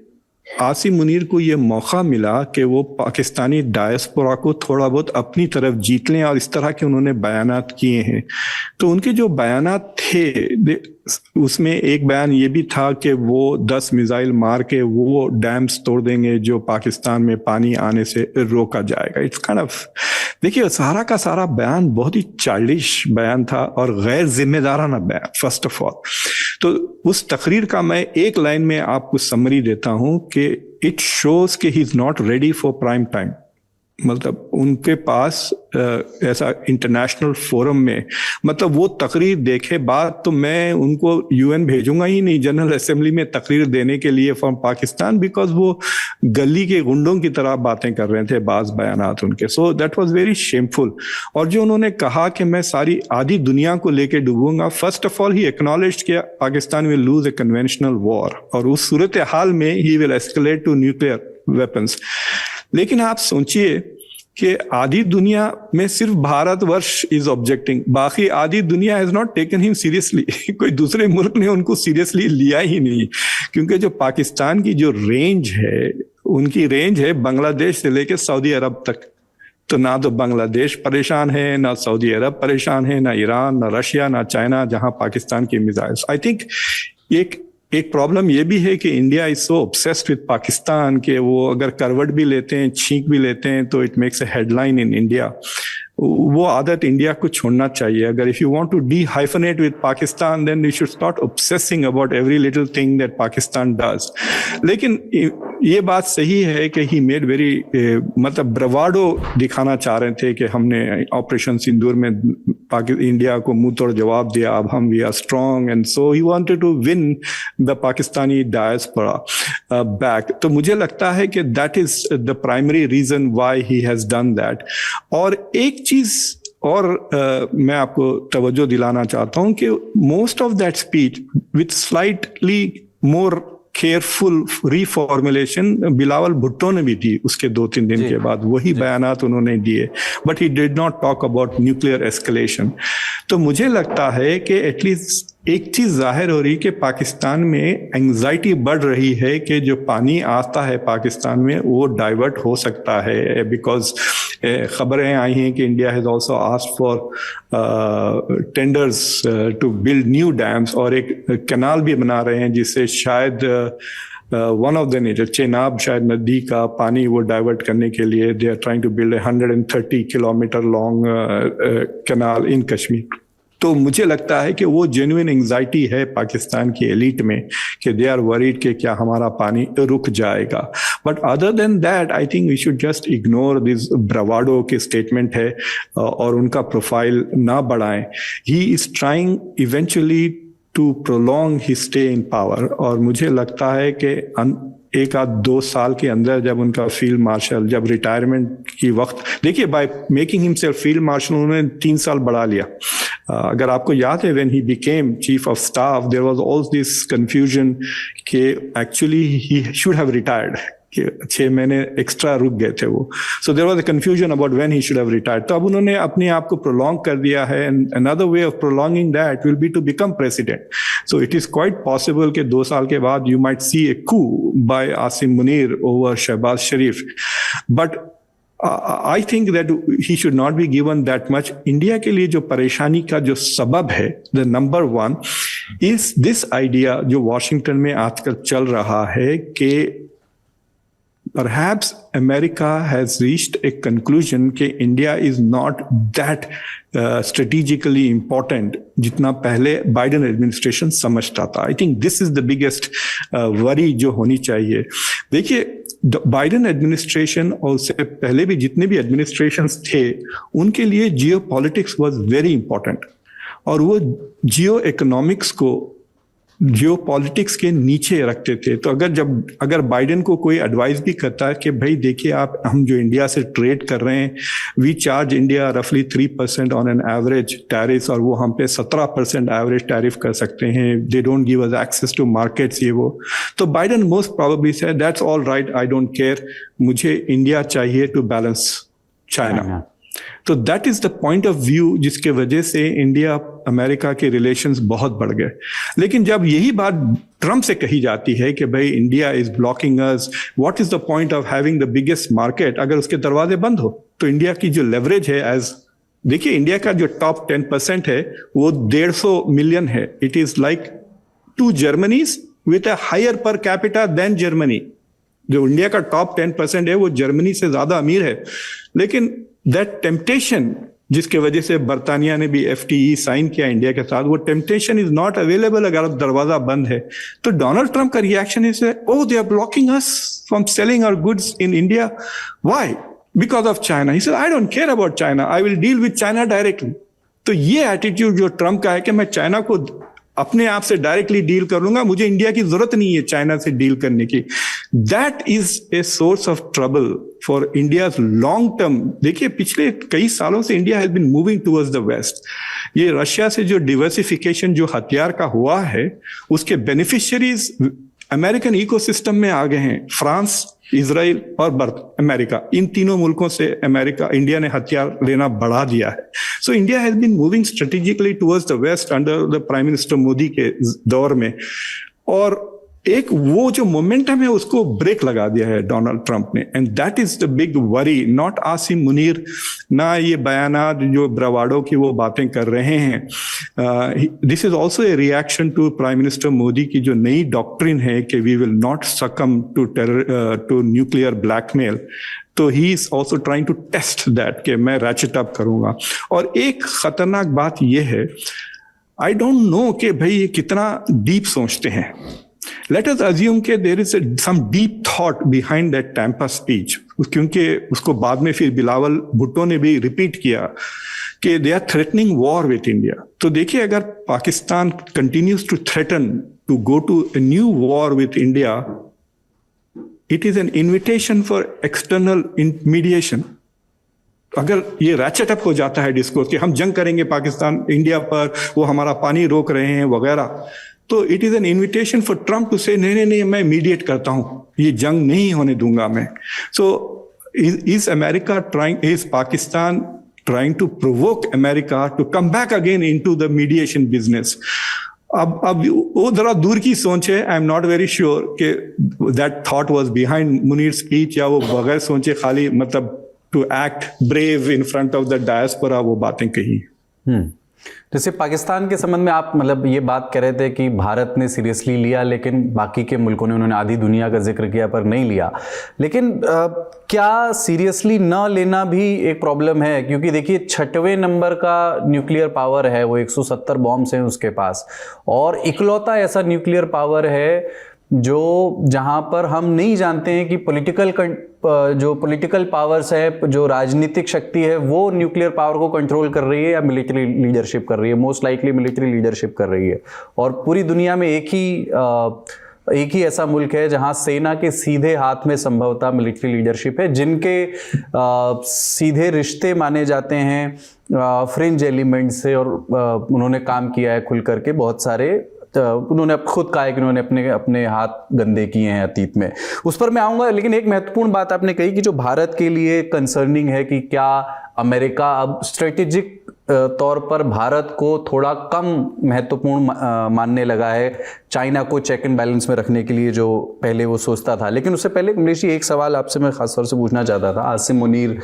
आसिम मुनीर को ये मौका मिला कि वो पाकिस्तानी डायस्पोरा को थोड़ा बहुत अपनी तरफ जीत लें, और इस तरह के उन्होंने बयानात किए हैं। तो उनके जो बयानात थे उसमें एक बयान ये भी था कि वो 10 मिसाइल मार के वो डैम्स तोड़ देंगे जो पाकिस्तान में पानी आने से रोका जाएगा। इट्स काइंड ऑफ, देखिए, सारा का सारा बयान बहुत ही चाइल्डिश बयान था और गैर जिम्मेदाराना बयान, फर्स्ट ऑफ ऑल। तो उस तकरीर का मैं एक लाइन में आपको समरी देता हूं कि इट शोज कि he is not ready for prime time. मतलब उनके पास ऐसा इंटरनेशनल फोरम में, मतलब वो तकरीर देखे बाद तो मैं उनको यूएन भेजूंगा ही नहीं, जनरल असेंबली में तकरीर देने के लिए फ्रॉम पाकिस्तान, बिकॉज वो गली के गुंडों की तरह बातें कर रहे थे बाज बयानात उनके। So that was very shameful. और जो उन्होंने कहा कि मैं सारी आधी दुनिया को लेके डूबूंगा, first of all he acknowledged किया Pakistan will lose a conventional war, और उस सूरत हाल में he will escalate to nuclear weapons. लेकिन आप सोचिए कि आधी दुनिया में सिर्फ भारतवर्ष इज ऑब्जेक्टिंग, बाकी आधी दुनिया has not taken him seriously. कोई दूसरे मुल्क ने उनको सीरियसली लिया ही नहीं, क्योंकि जो पाकिस्तान की जो रेंज है, उनकी रेंज है बांग्लादेश से लेकर सऊदी अरब तक। तो ना तो बांग्लादेश परेशान है, ना सऊदी अरब परेशान है, ना ईरान, ना रशिया, ना चाइना, जहां पाकिस्तान की मिसाइल्स। आई थिंक एक प्रॉब्लम ये भी है कि India is so obsessed with Pakistan कि वो अगर करवट भी लेते हैं, छींक भी लेते हैं, तो it makes a headline in India. वो आदत इंडिया को छोड़ना चाहिए। अगर if you want to dehyphenate with Pakistan, then you should start obsessing about every little thing that Pakistan does. लेकिन ये बात सही है कि ही मेड वेरी, मतलब ब्रवाडो दिखाना चाह रहे थे कि हमने ऑपरेशन सिंदूर में इंडिया को मुंह तोड़ जवाब दिया, अब हम we are strong, and so he wanted to win the Pakistani diaspora back. तो मुझे लगता है कि that is the primary reason why he has done that. और एक चीज और मैं आपको तवज्जो दिलाना चाहता हूं कि most of that speech with slightly more careful रिफॉर्मुलेशन Bilawal Bhutto ने भी दी उसके 2-3 दिन के बाद, वही बयानात उन्होंने दिए, but he did not talk about nuclear escalation. तो मुझे लगता है कि एटलीस्ट एक चीज जाहिर हो रही कि पाकिस्तान में एंजाइटी बढ़ रही है कि जो पानी आता है पाकिस्तान में वो डाइवर्ट हो सकता है, बिकॉज खबरें आई हैं कि India has also asked for tenders to build new dams, और एक कैनाल भी बना रहे हैं जिससे शायद one of the nature Chenab शायद नदी का पानी वो डाइवर्ट करने के लिए they are trying to build 130 kilometre long canal in Kashmir. तो मुझे लगता है कि वो जेन्युइन एंजाइटी है पाकिस्तान की एलिट में कि दे आर वरीड कि क्या हमारा पानी रुक जाएगा। But other than that I think we should just ignore this bravado के स्टेटमेंट है और उनका प्रोफाइल ना बढ़ाएं। He is trying eventually to prolong his stay in power, और मुझे लगता है कि 1-2 साल के अंदर जब उनका फील्ड मार्शल जब रिटायरमेंट की वक्त, देखिए by making himself field marshal उन्होंने 3 साल बढ़ा लिया। अगर आपको याद है when he became chief of staff there was all this confusion कि actually he should have retired, कि 6 महीने एक्स्ट्रा रुक गए थे वो। So there was a confusion about when he should have retired. तो अब उन्होंने अपने आप को प्रोलॉन्ग कर दिया है, and another way of prolonging that will be to become president. So it is quite possible कि 2 साल के बाद you might see a coup by Asim Munir over Shahbaz Sharif, but I think that he should not be given that much. India के लिए जो परेशानी का जो सबब है, the number one is this idea जो वॉशिंगटन में आजकल चल रहा है कि perhaps America has reached a conclusion कि India is not that strategically important जितना पहले बाइडेन एडमिनिस्ट्रेशन समझता था। I think this is the biggest worry जो होनी चाहिए। देखिए बाइडेन एडमिनिस्ट्रेशन और उससे पहले भी जितने भी एडमिनिस्ट्रेशंस थे उनके लिए जियो पॉलिटिक्स वॉज वेरी इंपॉर्टेंट, और वो जियो इकोनॉमिक्स को जियो पॉलिटिक्स के नीचे रखते थे। तो अगर बाइडेन को कोई एडवाइस भी करता है कि भाई देखिए आप, हम जो इंडिया से ट्रेड कर रहे हैं, वी चार्ज इंडिया रफली 3% ऑन एन एवरेज टैरिफ, और वो हम पे 17% एवरेज टैरिफ कर सकते हैं, they don't give us access to markets, ये वो। तो Biden most probably say that's all right, I don't care, मुझे इंडिया चाहिए टू बैलेंस चाइना। तो that is the point of view जिसके वजह से इंडिया अमेरिका के रिलेशंस बहुत बढ़ गए। लेकिन जब यही बात ट्रम्प से कही जाती है कि भाई India is blocking us, what is the point of having the biggest market अगर उसके दरवाजे बंद हो? तो इंडिया की जो लेवरेज है, एज देखिए इंडिया का जो टॉप 10% है वो 150 मिलियन है। It is like 2 Germanys with a higher per capita than Germany. जो इंडिया का टॉप 10% है वो जर्मनी से ज्यादा अमीर है। लेकिन दैट टेम्पटेशन जिसके वजह से बर्तानिया ने भी FTE साइन किया इंडिया के साथ, वो टेम्पटेशन इज नॉट अवेलेबल अगर दरवाजा बंद है। तो डोनाल्ड ट्रंप का reaction is oh they are blocking us from selling our goods in India, why? Because of China. He said I don't care about China, I will deal with China directly. तो ये एटीट्यूड जो ट्रंप का है कि मैं चाइना को अपने आप से डायरेक्टली डील कर लूंगा, मुझे इंडिया की जरूरत नहीं है चाइना से डील करने की, that is a source of trouble for India long term. देखिए पिछले कई सालों से India has been moving towards the west. ये रशिया से जो डिवर्सिफिकेशन जो हथियार का हुआ है उसके बेनिफिशियरीज अमेरिकन इकोसिस्टम में आ गए हैं। फ्रांस, इजराइल और अमेरिका, इन तीनों मुल्कों से इंडिया ने हथियार लेना बढ़ा दिया है। So India has been moving strategically towards the west under the prime minister Modi के दौर में, और एक वो जो मोमेंटम है उसको ब्रेक लगा दिया है डोनाल्ड ट्रंप ने, and that is the big worry. Not Asim Munir, ना ये बयानात जो ब्रावाडो की वो बातें कर रहे हैं। This is also a reaction to prime minister Modi की जो नई डॉक्ट्रिन है कि we will not succumb to nuclear blackmail. तो he is also trying to test that कि मैं रैचेट अप करूंगा। और एक खतरनाक बात यह है, आई डोंट नो कि भाई ये कितना डीप सोचते हैं। Let us assume कि there is some deep thought behind that Tampa speech, क्योंकि उसको बाद में फिर बिलावल भुट्टो ने भी रिपीट किया कि they are threatening war with India। तो देखिए अगर Pakistan continues to threaten to go to a new war with India, it is an invitation for external mediation। अगर ये रैचेट अप हो जाता है डिस्कोर्स कि हम जंग करेंगे पाकिस्तान इंडिया पर, वो हमारा पानी रोक रहे हैं वगैरह, तो it is an invitation for Trump to say नहीं मैं मीडिएट करता हूं, ये जंग नहीं होने दूंगा मैं। So is America trying, is Pakistan trying to provoke America to come back again into the mediation business? अब वो जरा दूर की सोच है। I am not very sure कि that thought was behind Munir speech, या वो बगैर सोचे खाली मतलब to act brave in front of the diaspora वो बातें कही। जैसे पाकिस्तान के संबंध में आप मतलब ये बात कह रहे थे कि भारत ने सीरियसली लिया, लेकिन बाकी के मुल्कों ने, उन्होंने आधी दुनिया का जिक्र किया पर नहीं लिया। लेकिन क्या सीरियसली न लेना भी एक प्रॉब्लम है? क्योंकि देखिए 6वें नंबर का न्यूक्लियर पावर है, वो 170 बॉम्ब्स हैं उसके पास, और इकलौता ऐसा न्यूक्लियर पावर है जो जहां पर हम नहीं जानते हैं कि जो पॉलिटिकल पावर्स है, जो राजनीतिक शक्ति है, वो न्यूक्लियर पावर को कंट्रोल कर रही है या मिलिट्री लीडरशिप कर रही है। मोस्ट लाइकली मिलिट्री लीडरशिप कर रही है। और पूरी दुनिया में एक ही ऐसा मुल्क है जहां सेना के सीधे हाथ में संभवतः मिलिट्री लीडरशिप है, जिनके सीधे रिश्ते माने जाते हैं फ्रिंज एलिमेंट से, और उन्होंने काम किया है खुल करके बहुत सारे। उन्होंने खुद कहा है कि उन्होंने अपने हाथ गंदे किए हैं अतीत में, उस पर मैं आऊंगा। लेकिन एक महत्वपूर्ण बात आपने कही कि जो भारत के लिए कंसर्निंग है कि क्या अमेरिका अब स्ट्रेटेजिक तौर पर भारत को थोड़ा कम महत्वपूर्ण मानने लगा है, चाइना को चेक एंड बैलेंस में रखने के लिए जो पहले वो सोचता था। लेकिन उससे पहले कमलेश जी, एक सवाल आपसे मैं खास तौर से पूछना चाहता था। आसिम मुनीर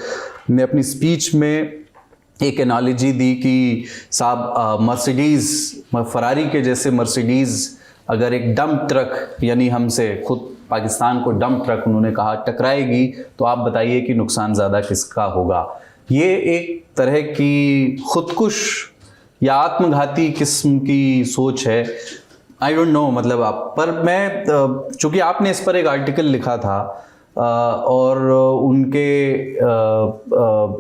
ने अपनी स्पीच में एक एनालॉजी दी कि साहब मर्सिडीज़, फरारी के जैसे मर्सिडीज़ अगर एक डंप ट्रक, यानी हमसे खुद पाकिस्तान को डंप ट्रक उन्होंने कहा टकराएगी, तो आप बताइए कि नुकसान ज़्यादा किसका होगा? ये एक तरह की खुदकुश या आत्मघाती किस्म की सोच है। आई डोंट नो, मतलब आप पर मैं, चूँकि आपने इस पर एक आर्टिकल लिखा था और उनके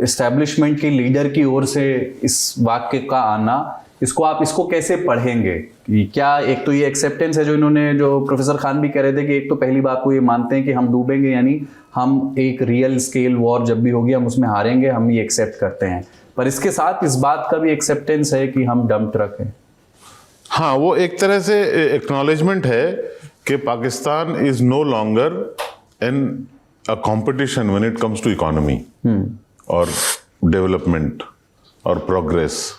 इस्टेब्लिशमेंट के लीडर की ओर से इस वाक्य का आना, इसको कैसे पढ़ेंगे? कि क्या एक तो ये एक्सेप्टेंस है जो इन्होंने, जो प्रोफेसर खान भी कह रहे थे कि एक तो पहली बात वो ये मानते हैं कि हम डूबेंगे, यानी हम एक रियल स्केल वॉर जब भी होगी हम उसमें हारेंगे, हम ये एक्सेप्ट करते हैं, पर इसके साथ इस बात का भी एक्सेप्टेंस है कि हम डंप ट्रक हैं। हाँ, वो एक तरह से एक्नॉलेजमेंट है कि Pakistan is no longer in a competition when it comes to economy और डेवलपमेंट और प्रोग्रेस,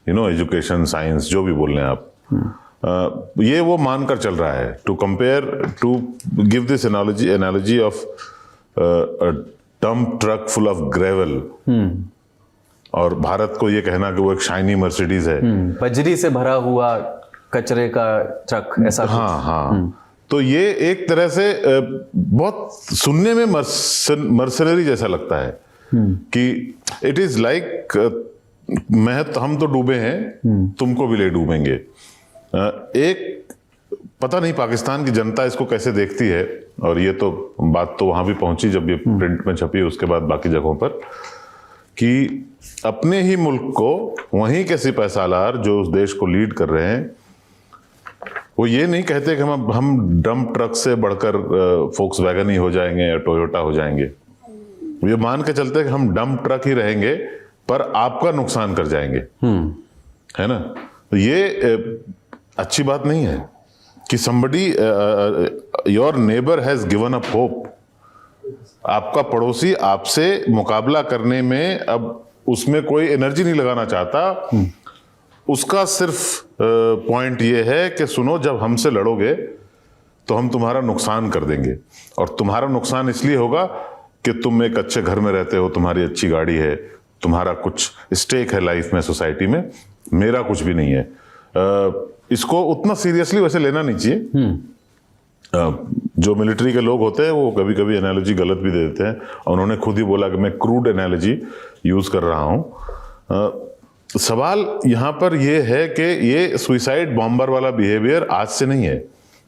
एजुकेशन, साइंस, जो भी बोल रहे हैं आप। ये वो मानकर चल रहा है, to compare, to give this analogy of a dump truck full of gravel, और भारत को ये कहना कि वो एक शाइनी मर्सिडीज है, बजरी से भरा हुआ कचरे का ट्रक, ऐसा। हाँ। तो ये एक तरह से बहुत सुनने में मर्सनरी जैसा लगता है कि इट इज लाइक हम तो डूबे हैं, तुमको भी ले डूबेंगे। एक पता नहीं पाकिस्तान की जनता इसको कैसे देखती है, और ये तो बात तो वहां भी पहुंची जब ये प्रिंट में छपी, उसके बाद बाकी जगहों पर, कि अपने ही मुल्क को वहीं के सिपह सालार जो उस देश को लीड कर रहे हैं, वो ये नहीं कहते कि हम डंप ट्रक से बढ़कर फोक्सवैगन ही हो जाएंगे या टोयोटा हो जाएंगे। ये मान के चलते हैं कि हम डंप ट्रक ही रहेंगे पर आपका नुकसान कर जाएंगे, है ना? तो ये अच्छी बात नहीं है कि somebody your neighbor has given up hope। आपका पड़ोसी आपसे मुकाबला करने में अब उसमें कोई एनर्जी नहीं लगाना चाहता। उसका सिर्फ पॉइंट ये है कि सुनो, जब हमसे लड़ोगे तो हम तुम्हारा नुकसान कर देंगे, और तुम्हारा नुकसान इसलिए होगा कि तुम एक अच्छे घर में रहते हो, तुम्हारी अच्छी गाड़ी है, तुम्हारा कुछ स्टेक है लाइफ में, सोसाइटी में, मेरा कुछ भी नहीं है। इसको उतना सीरियसली वैसे लेना नहीं चाहिए। जो मिलिट्री के लोग होते हैं वो कभी कभी एनालॉजी गलत भी दे देते हैं, और उन्होंने खुद ही बोला कि मैं क्रूड एनालॉजी यूज कर रहा हूं। सवाल यहां पर यह है कि ये सुइसाइड बॉम्बर वाला बिहेवियर आज से नहीं है।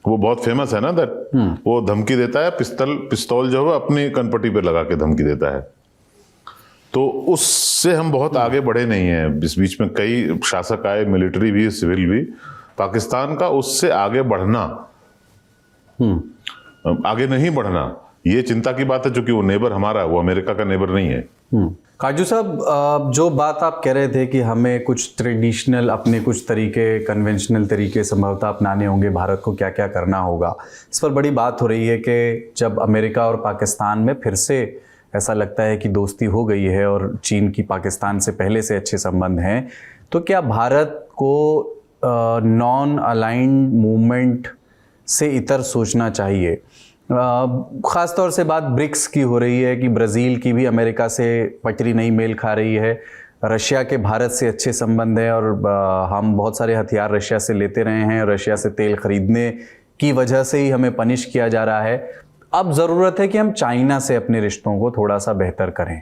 वो बहुत फेमस है ना, दैट वो धमकी देता है, पिस्तौल जो है अपनी कनपट्टी पे लगा के धमकी देता है। तो उससे हम बहुत आगे बढ़े नहीं हैं। इस बीच में कई शासक आए, मिलिट्री भी, सिविल भी। पाकिस्तान का उससे आगे बढ़ना, आगे नहीं बढ़ना, ये चिंता की बात है, क्योंकि वो नेबर हमारा, वो अमेरिका का नेबर नहीं है। काजू साहब, जो बात आप कह रहे थे कि हमें कुछ ट्रेडिशनल, अपने कुछ तरीके, कन्वेंशनल तरीके संभवतः अपनाने होंगे, भारत को क्या क्या करना होगा, इस पर बड़ी बात हो रही है कि जब अमेरिका और पाकिस्तान में फिर से ऐसा लगता है कि दोस्ती हो गई है और चीन की पाकिस्तान से पहले से अच्छे संबंध हैं, तो क्या भारत को नॉन अलाइंड मूवमेंट से इतर सोचना चाहिए? ख़ास तौर से बात ब्रिक्स की हो रही है कि ब्राज़ील की भी अमेरिका से पटरी नहीं मेल खा रही है, रशिया के भारत से अच्छे संबंध हैं और हम बहुत सारे हथियार रशिया से लेते रहे हैं, रशिया से तेल खरीदने की वजह से ही हमें पनिश किया जा रहा है। अब ज़रूरत है कि हम चाइना से अपने रिश्तों को थोड़ा सा बेहतर करें।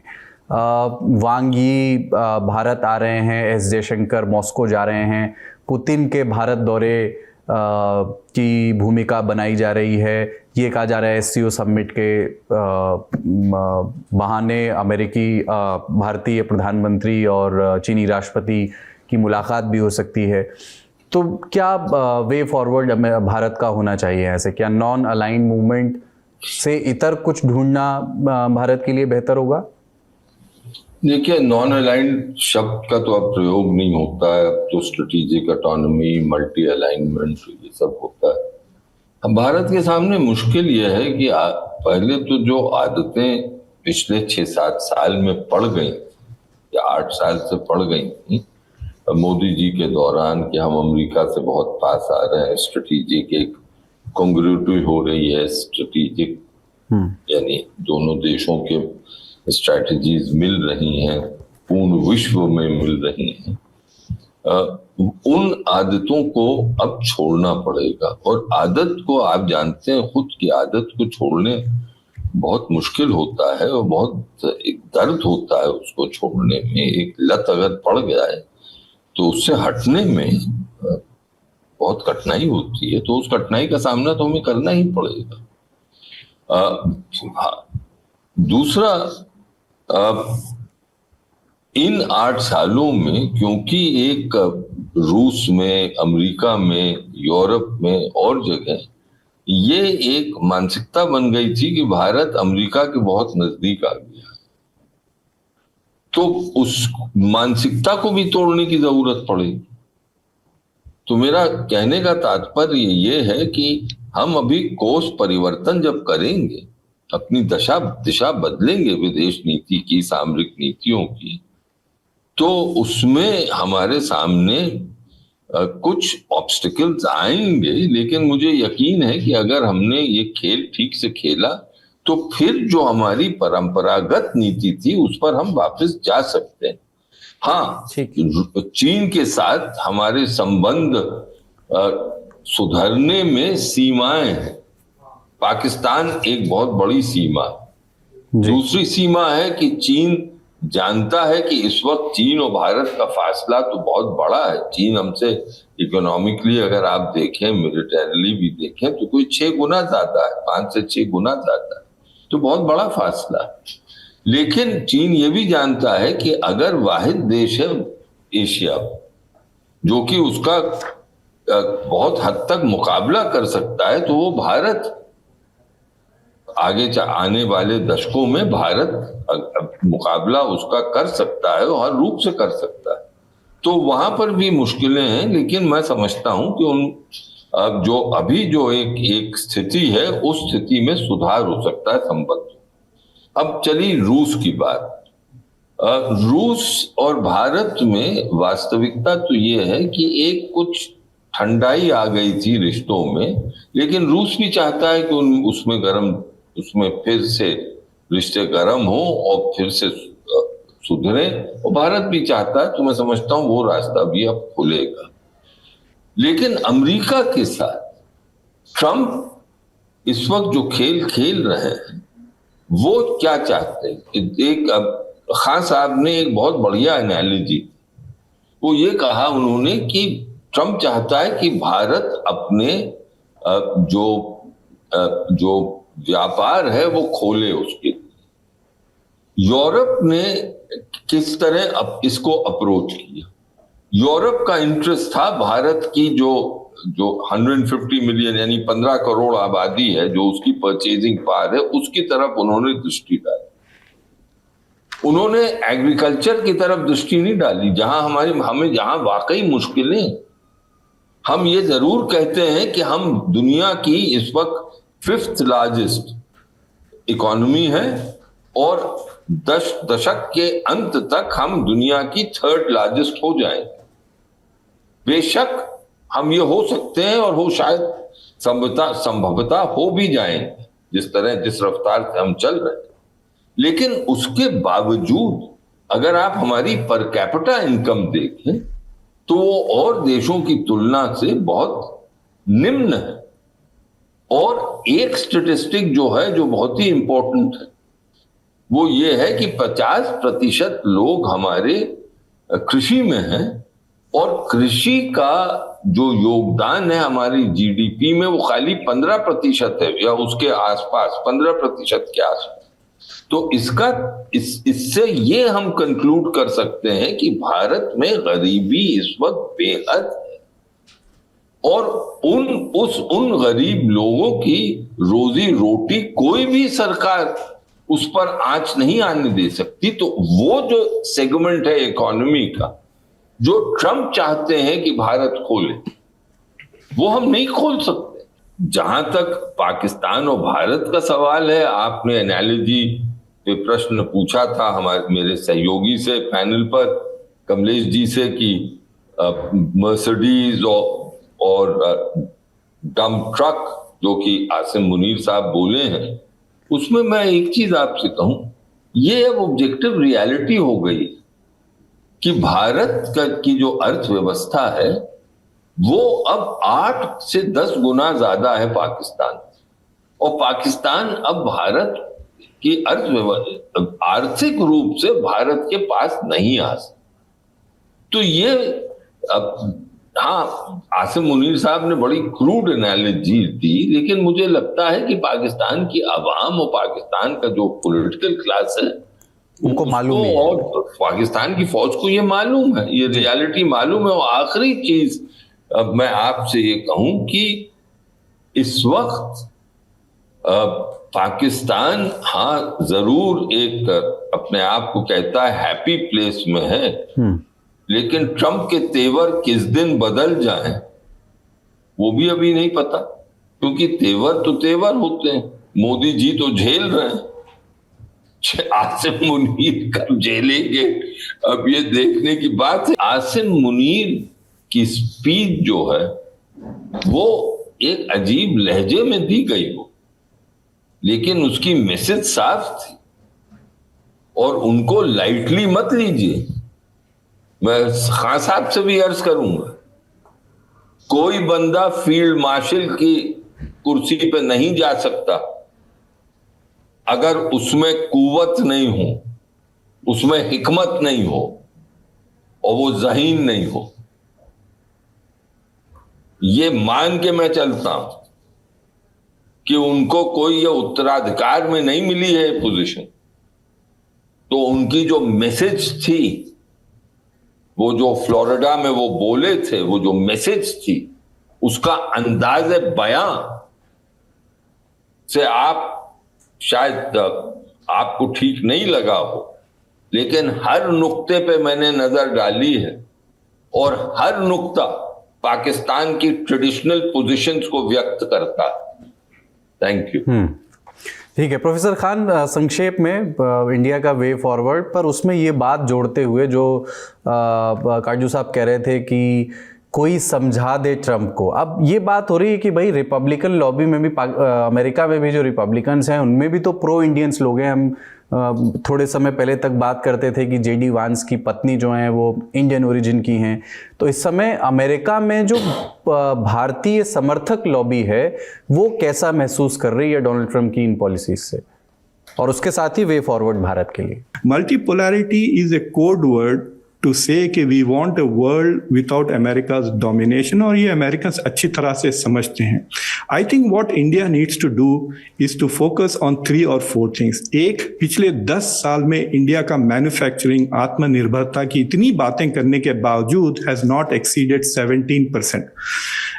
वांग यी भारत आ रहे हैं, एस जयशंकर मॉस्को जा रहे हैं, पुतिन के भारत दौरे की भूमिका बनाई जा रही है। ये कहा जा रहा है SCO समिट के बहाने अमेरिकी भारतीय प्रधानमंत्री और चीनी राष्ट्रपति की मुलाकात भी हो सकती है। तो क्या वे फॉरवर्ड भारत का होना चाहिए ऐसे? क्या नॉन अलाइंड मूवमेंट से इतर कुछ ढूंढना भारत के लिए बेहतर होगा? देखिए, नॉन अलाइंड शब्द का तो अब प्रयोग नहीं होता है, अब तो स्ट्रेटेजिक ऑटोनॉमी, मल्टी अलाइनमेंट, ये सब होता है। अब भारत के सामने मुश्किल यह है कि पहले तो जो आदतें पिछले 6-7 साल में पड़ गई या 8 साल से पड़ गई थी मोदी जी के दौरान, कि हम अमेरिका से बहुत पास आ रहे हैं, स्ट्रेटेजिक एक कॉन्ग्रुइटी हो रही है, स्ट्रेटेजिक यानी दोनों देशों के स्ट्रैटेजीज मिल रही हैं, पूर्ण विश्व में मिल रही हैं। उन आदतों को अब छोड़ना पड़ेगा, और आदत को आप जानते हैं, खुद की आदत को छोड़ने बहुत मुश्किल होता है और बहुत एक दर्द होता है उसको छोड़ने में। एक लत अगर पड़ गया है तो उससे हटने में बहुत कठिनाई होती है, तो उस कठिनाई का सामना तो हमें करना ही पड़ेगा। दूसरा, इन 8 सालों में क्योंकि एक रूस में, अमेरिका में, यूरोप में और जगह ये एक मानसिकता बन गई थी कि भारत अमेरिका के बहुत नजदीक आ गया, तो उस मानसिकता को भी तोड़ने की जरूरत पड़ेगी। तो मेरा कहने का तात्पर्य ये है कि हम अभी कोर्स परिवर्तन जब करेंगे, अपनी दिशा बदलेंगे विदेश नीति की, सामरिक नीतियों की, तो उसमें हमारे सामने कुछ ऑब्स्टिकल्स आएंगे, लेकिन मुझे यकीन है कि अगर हमने ये खेल ठीक से खेला तो फिर जो हमारी परंपरागत नीति थी उस पर हम वापस जा सकते हैं। हाँ, चीन के साथ हमारे संबंध सुधरने में सीमाएं हैं। पाकिस्तान एक बहुत बड़ी सीमा, दूसरी सीमा है कि चीन जानता है कि इस वक्त चीन और भारत का फासला तो बहुत बड़ा है। चीन हमसे इकोनॉमिकली अगर आप देखें, मिलिटरीली भी देखें, तो कोई 6 गुना ज्यादा है, 5 से 6 गुना ज्यादा है, तो बहुत बड़ा फासला है। लेकिन चीन ये भी जानता है कि अगर वाहिद देश है एशिया जो कि उसका बहुत हद तक मुकाबला कर सकता है, तो वो भारत। आगे आने वाले दशकों में भारत मुकाबला उसका कर सकता है, हर रूप से कर सकता है। तो वहां पर भी मुश्किलें हैं, लेकिन मैं समझता हूं कि उन जो अभी जो एक स्थिति है, उस स्थिति में सुधार हो सकता है संबंध। अब चली रूस की बात। रूस और भारत में वास्तविकता तो ये है कि एक कुछ ठंडाई आ गई थी रिश्तों में, लेकिन रूस भी चाहता है कि उसमें फिर से रिश्ते गर्म हो और फिर से सुधरे, और भारत भी चाहता है। तो मैं समझता हूं वो रास्ता भी अब खुलेगा। लेकिन अमेरिका के साथ ट्रंप इस वक्त जो खेल रहे हैं, वो क्या चाहते हैं? एक खान साहब ने एक बहुत बढ़िया एनालॉजी, वो ये कहा उन्होंने कि ट्रंप चाहता है कि भारत अपने जो व्यापार है वो खोले उसके। यूरोप ने किस तरह इसको अप्रोच किया? यूरोप का इंटरेस्ट था भारत की जो 150 मिलियन यानी 15 करोड़ आबादी है, जो उसकी परचेजिंग पावर है, उसकी तरफ उन्होंने दृष्टि डाली। उन्होंने एग्रीकल्चर की तरफ दृष्टि नहीं डाली, हमें जहां वाकई मुश्किलें। हम ये जरूर कहते हैं कि हम दुनिया की इस वक्त 5th लार्जेस्ट इकोनॉमी है और दशक के अंत तक हम दुनिया की 3rd लार्जेस्ट हो जाएंगे। बेशक हम ये हो सकते हैं और वो शायद संभवतः हो भी जाएंगे, जिस रफ्तार से हम चल रहे हैं। लेकिन उसके बावजूद अगर आप हमारी पर कैपिटा इनकम देखें तो वो और देशों की तुलना से बहुत निम्न है। और एक स्टेटिस्टिक जो है, जो बहुत ही इंपॉर्टेंट है, वो ये है कि 50% लोग हमारे कृषि में हैं और कृषि का जो योगदान है हमारी जीडीपी में वो खाली 15% है, या उसके आसपास 15% के आसपास। तो इससे ये हम कंक्लूड कर सकते हैं कि भारत में गरीबी इस वक्त बेहद है और उन गरीब लोगों की रोजी रोटी कोई भी सरकार उस पर आंच नहीं आने दे सकती। तो वो जो सेगमेंट है इकोनॉमी का, जो ट्रम्प चाहते हैं कि भारत खोले, वो हम नहीं खोल सकते। जहां तक पाकिस्तान और भारत का सवाल है, आपने एनालॉजी पे प्रश्न पूछा था मेरे सहयोगी से पैनल पर, कमलेश जी से, कि मर्सिडीज और डंप ट्रक जो कि आसिम मुनीर साहब बोले हैं, उसमें मैं एक चीज आपसे कहूं, ये अब ऑब्जेक्टिव रियलिटी हो गई कि भारत की जो अर्थव्यवस्था है वो अब 8 से 10 गुना ज्यादा है पाकिस्तान, और पाकिस्तान अब भारत की अर्थव्यवस्था आर्थिक रूप से भारत के पास नहीं आ सकता। तो ये हाँ, आसिम मुनीर साहब ने बड़ी क्रूड एनालॉजी दी, लेकिन मुझे लगता है कि पाकिस्तान की आवाम और पाकिस्तान का जो पॉलिटिकल क्लास है उनको मालूम है, और पाकिस्तान की फौज को ये मालूम है, ये रियलिटी मालूम है। और आखिरी चीज मैं आपसे ये कहूं कि इस वक्त पाकिस्तान हाँ जरूर एक अपने आप को कहता है हैप्पी प्लेस में है, लेकिन ट्रंप के तेवर किस दिन बदल जाएं वो भी अभी नहीं पता, क्योंकि तेवर तो तेवर होते हैं। मोदी जी तो झेल रहे हैं, आसिम मुनीर कब झेलेंगे अब ये देखने की बात है। आसिम मुनीर की स्पीच जो है वो एक अजीब लहजे में दी गई हो, लेकिन उसकी मैसेज साफ थी और उनको लाइटली मत लीजिए। मैं खान साहब से भी अर्ज करूंगा, कोई बंदा फील्ड मार्शल की कुर्सी पे नहीं जा सकता अगर उसमें कुव्वत नहीं हो, उसमें हिकमत नहीं हो और वो ज़हीन नहीं हो। ये मान के मैं चलता हूं कि उनको कोई ये उत्तराधिकार में नहीं मिली है पोजीशन, तो उनकी जो मैसेज थी, वो जो फ्लोरिडा में वो बोले थे, वो जो मैसेज थी, उसका अंदाज बयां से आप शायद आपको ठीक नहीं लगा हो, लेकिन हर नुक्ते पे मैंने नजर डाली है और हर नुक्ता पाकिस्तान की ट्रेडिशनल पोजीशंस को व्यक्त करता है। Thank you. ठीक है प्रोफेसर खान, संक्षेप में इंडिया का वे फॉरवर्ड पर उसमें ये बात जोड़ते हुए जो काजू साहब कह रहे थे कि कोई समझा दे ट्रंप को, अब ये बात हो रही है कि भाई रिपब्लिकन लॉबी में भी अमेरिका में भी जो रिपब्लिकन्स हैं उनमें भी तो प्रो इंडियंस लोग हैं। हम थोड़े समय पहले तक बात करते थे कि जेडी वांस की पत्नी जो हैं वो इंडियन ओरिजिन की हैं। तो इस समय अमेरिका में जो भारतीय समर्थक लॉबी है वो कैसा महसूस कर रही है डोनाल्ड ट्रंप की इन पॉलिसीज से, और उसके साथ ही वे फॉरवर्ड भारत के लिए? Multipolarity is a code word to say कि we want a world without America's domination, और ये अमेरिकन्स अच्छी तरह से समझते हैं। I think what India needs to do is to focus on 3 or 4 things. एक, पिछले 10 साल में इंडिया का मैन्युफैक्चरिंग आत्मनिर्भरता की इतनी बातें करने के बावजूद हैज नॉट एक्सीडेड 17%।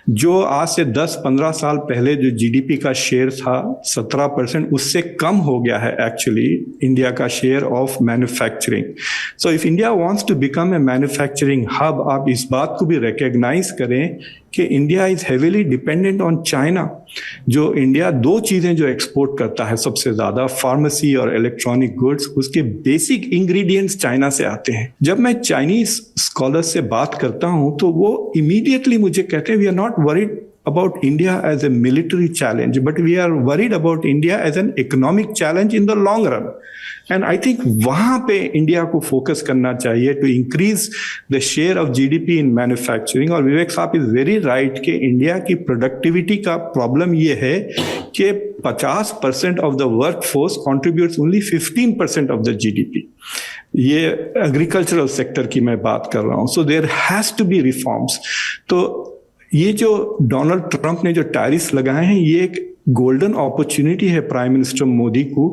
जो आज से 10-15 साल पहले जो जीडीपी का शेयर था 17%, उससे कम हो गया है एक्चुअली इंडिया का share of manufacturing. So if India wants to become a manufacturing hub, आप इस बात को भी रिकॉग्नाइज करें कि India is heavily dependent on China. जो इंडिया दो चीजें जो एक्सपोर्ट करता है सबसे ज्यादा, फार्मेसी और इलेक्ट्रॉनिक गुड्स, उसके बेसिक इंग्रेडिएंट्स चाइना से आते हैं। जब मैं चाइनीज स्कॉलर्स से बात करता हूं तो वो इमीडिएटली मुझे कहते हैं we are not worried about India as a military challenge, but we are worried about India as an economic challenge in the long run. And I think वहाँ पे इंडिया को फोकस करना चाहिए to increase the share of GDP in manufacturing। और विवेक साहब इज वेरी राइट कि इंडिया की प्रोडक्टिविटी का प्रॉब्लम ये है कि 50% of the work force contributes only 15% of the GDP। ये एग्रीकल्चरल सेक्टर की मैं बात कर रहा हूँ। So there has to be reforms. तो ये जो डोनाल्ड ट्रंप ने जो टैरिफ्स लगाए हैं, ये एक गोल्डन अपॉर्चुनिटी है प्राइम मिनिस्टर मोदी को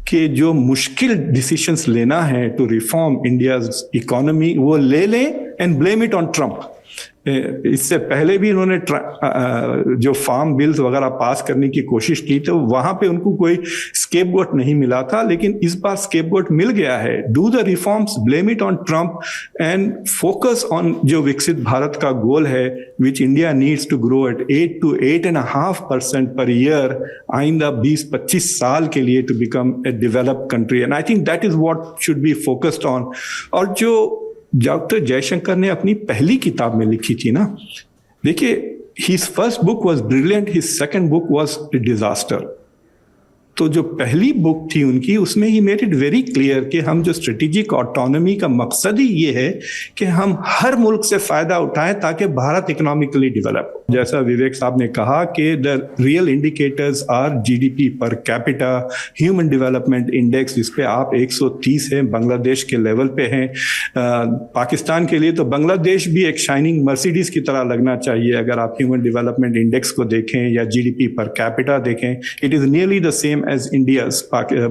कि जो मुश्किल डिसीजंस लेना है टू रिफॉर्म इंडियाज इकोनॉमी वो ले लें and blame it on Trump. इससे पहले भी इन्होंने जो फार्म बिल्स वगैरह पास करने की कोशिश की तो वहां पे उनको कोई स्केपगोट नहीं मिला था, लेकिन इस बार स्केपगोट मिल गया है। Do the reforms, blame it on Trump and focus on जो विकसित भारत का गोल है which India needs to grow at 8 to 8.5% per year आइंदा 20-25 साल के लिए to become a developed country. And I think that is what should be focused on. और जो डॉक्टर जयशंकर ने अपनी पहली किताब में लिखी थी ना, देखिए, his first book was brilliant, his second book was a disaster. तो जो पहली बुक थी उनकी, उसमें he made it very clear कि हम जो स्ट्रेटेजिक ऑटोनॉमी का मकसद ही ये है कि हम हर मुल्क से फायदा उठाएं ताकि भारत इकोनॉमिकली डेवलप हो। जैसा विवेक साहब ने कहा कि the real indicators are GDP per capita, human development index, जिस पे आप 130 हैं, बांग्लादेश के लेवल पे हैं। पाकिस्तान के लिए तो बांग्लादेश भी एक शाइनिंग मर्सिडीज की तरह लगना चाहिए। अगर आप ह्यूमन डेवलपमेंट इंडेक्स को देखें या जीडीपी पर कैपिटा देखें, it is nearly the same as India's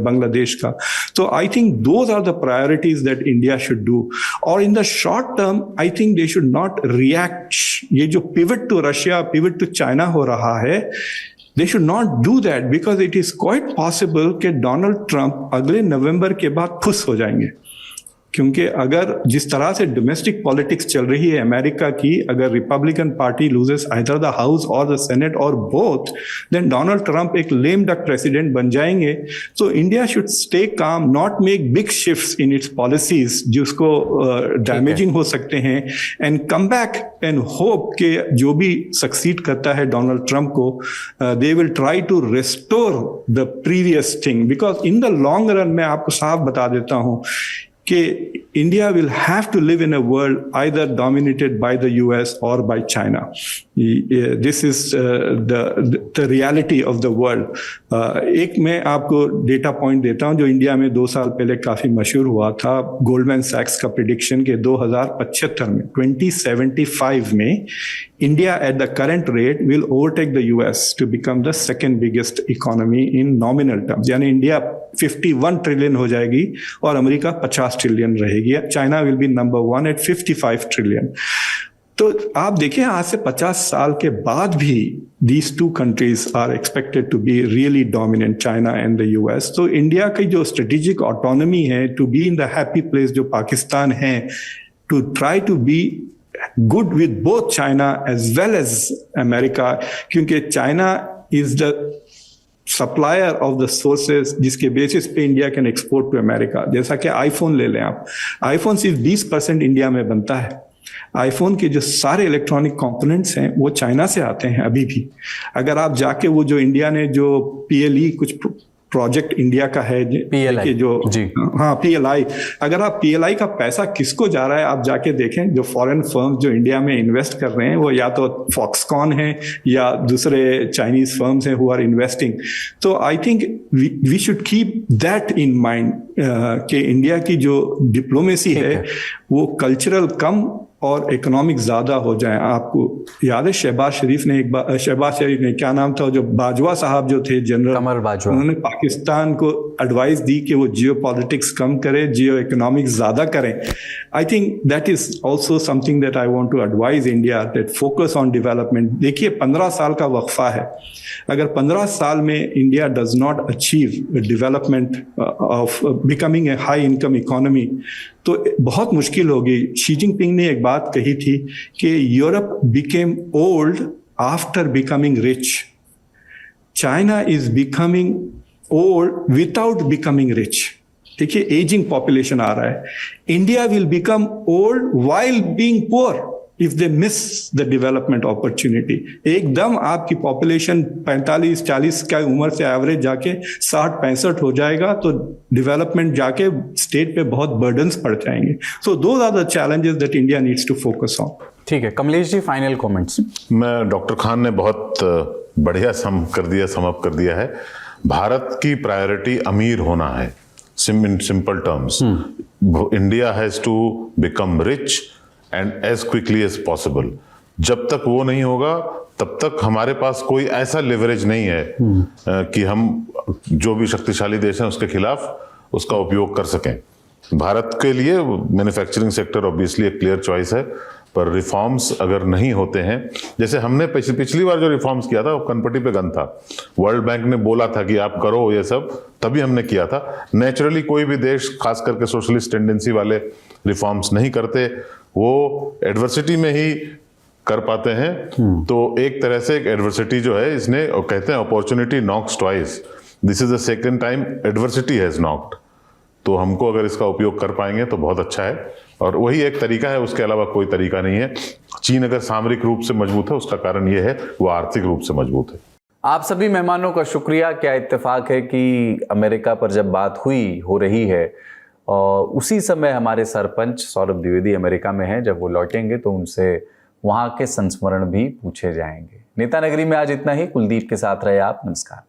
Bangladesh ka. So I think those are the priorities that India should do. Or in the short term, I think they should not react. ये जो pivot to Russia, pivot to China हो रहा है, they should not do that because it is quite possible कि Donald Trump अगले नवंबर के बाद फुस हो जाएंगे। क्योंकि अगर जिस तरह से डोमेस्टिक पॉलिटिक्स चल रही है अमेरिका की, अगर Republican party loses either the house और द सेनेट और बोथ, देन डोनाल्ड ट्रंप एक लेम डक प्रेसिडेंट बन जाएंगे। So India should stay calm, not make big shifts in its policies जिसको डैमेजिंग हो सकते हैं, and come back and hope कि जो भी सक्सीड करता है डोनाल्ड ट्रंप को, they will try to restore the previous thing. Because in the long run मैं आपको साफ बता देता हूं कि India will have to live in a world either dominated by the US or by China. This is the reality of the world. एक मैं आपको डेटा पॉइंट देता हूं जो इंडिया में 2 साल पहले काफी मशहूर हुआ था। गोल्डमैन सैक्स का प्रेडिक्शन के 2075 में 2075 में India at the current rate will overtake the US to become the second biggest economy in nominal terms. यानी इंडिया 51 ट्रिलियन हो जाएगी और अमेरिका 50 ट्रिलियन रहेगी। China will be number 1 at 55 trillion. तो आप देखें, आज से 50 साल के बाद भी these two countries are expected to be really dominant, China and the US. तो इंडिया की जो स्ट्रेटेजिक ऑटोनॉमी है, to be in the happy place जो पाकिस्तान है, to try to be good with both China as well as America, क्योंकि China is the supplier of the sources जिसके बेसिस पे India can export to America. जैसा कि आईफोन ले लें आप, आईफोन सिर्फ 20% इंडिया में बनता है। आईफोन के जो सारे इलेक्ट्रॉनिक कंपोनेंट्स हैं वो चाइना से आते हैं अभी भी। अगर आप जाके वो जो इंडिया ने जो PLE कुछ प्रोजेक्ट इंडिया का है PLI, जो जी, हाँ PLI, अगर आप PLI का पैसा किसको जा रहा है आप जाके देखें। जो फॉरेन फर्म्स जो इंडिया में इन्वेस्ट कर रहे हैं वो या तो फॉक्सकॉन है या दूसरे चाइनीज फर्म्स हैं हु आर इन्वेस्टिंग। तो I think we should keep that in mind कि इंडिया की जो डिप्लोमेसी है वो कल्चरल कम और इकोनॉमिक ज्यादा हो जाए। आपको याद है शहबाज शरीफ ने क्या नाम था, जो बाजवा साहब जो थे जनरल कमर बाजवा, उन्होंने पाकिस्तान को एडवाइस दी कि वो जियो पॉलिटिक्स कम करे, जियो इकोनॉमिक्स ज्यादा करें। I think that is also something that I want to advise India, that focus on development. देखिए 15 साल का वक्फा है, अगर 15 साल में India does not achieve development of becoming a high income economy तो बहुत मुश्किल होगी। शी जिनपिंग ने एक बात कही थी कि Europe became old after becoming rich, China is becoming old without becoming rich. देखिए एजिंग पॉपुलेशन आ रहा है, India will become old while being poor if they miss the development opportunity. एकदम आपकी पॉपुलेशन 45-40 का उम्र से एवरेज जाके 60-65 हो जाएगा तो डेवलपमेंट जाके स्टेट पे बहुत बर्डन्स पड़ जाएंगे। So those are the challenges that India needs to focus on. ठीक है, कमलेश जी फाइनल कमेंट्स। मैं डॉक्टर खान ने बहुत बढ़िया सम अप कर दिया है। भारत की प्रायोरिटी अमीर होना है, in simple terms. India has to become rich and as quickly as possible. जब तक वो नहीं होगा तब तक हमारे पास कोई ऐसा लेवरेज नहीं है कि हम जो भी शक्तिशाली देश हैं उसके खिलाफ उसका उपयोग कर सकें। भारत के लिए मैन्युफैक्चरिंग सेक्टर ऑब्वियसली एक क्लियर चॉइस है, पर रिफॉर्म्स अगर नहीं होते हैं, जैसे हमने पिछली बार जो रिफॉर्म्स किया था वो कनपटी पे गन था। वर्ल्ड बैंक ने बोला था कि आप करो ये सब, तभी हमने किया था। नेचुरली कोई भी देश खास करके सोशलिस्ट टेंडेंसी वाले रिफॉर्म्स नहीं करते, वो एडवर्सिटी में ही कर पाते हैं। तो एक तरह से एक एडवर्सिटी जो है, इसने कहते हैं opportunity knocks twice, this is the second time adversity has knocked. तो हमको अगर इसका उपयोग कर पाएंगे तो बहुत अच्छा है, और वही एक तरीका है, उसके अलावा कोई तरीका नहीं है। चीन अगर सामरिक रूप से मजबूत है उसका कारण यह है वो आर्थिक रूप से मजबूत है। आप सभी मेहमानों का शुक्रिया। क्या इत्तेफाक है कि अमेरिका पर जब बात हो रही है और उसी समय हमारे सरपंच सौरभ द्विवेदी अमेरिका में हैं। जब वो लौटेंगे तो उनसे वहाँ के संस्मरण भी पूछे जाएंगे। नेता नगरी में आज इतना ही। कुलदीप के साथ रहे आप। नमस्कार।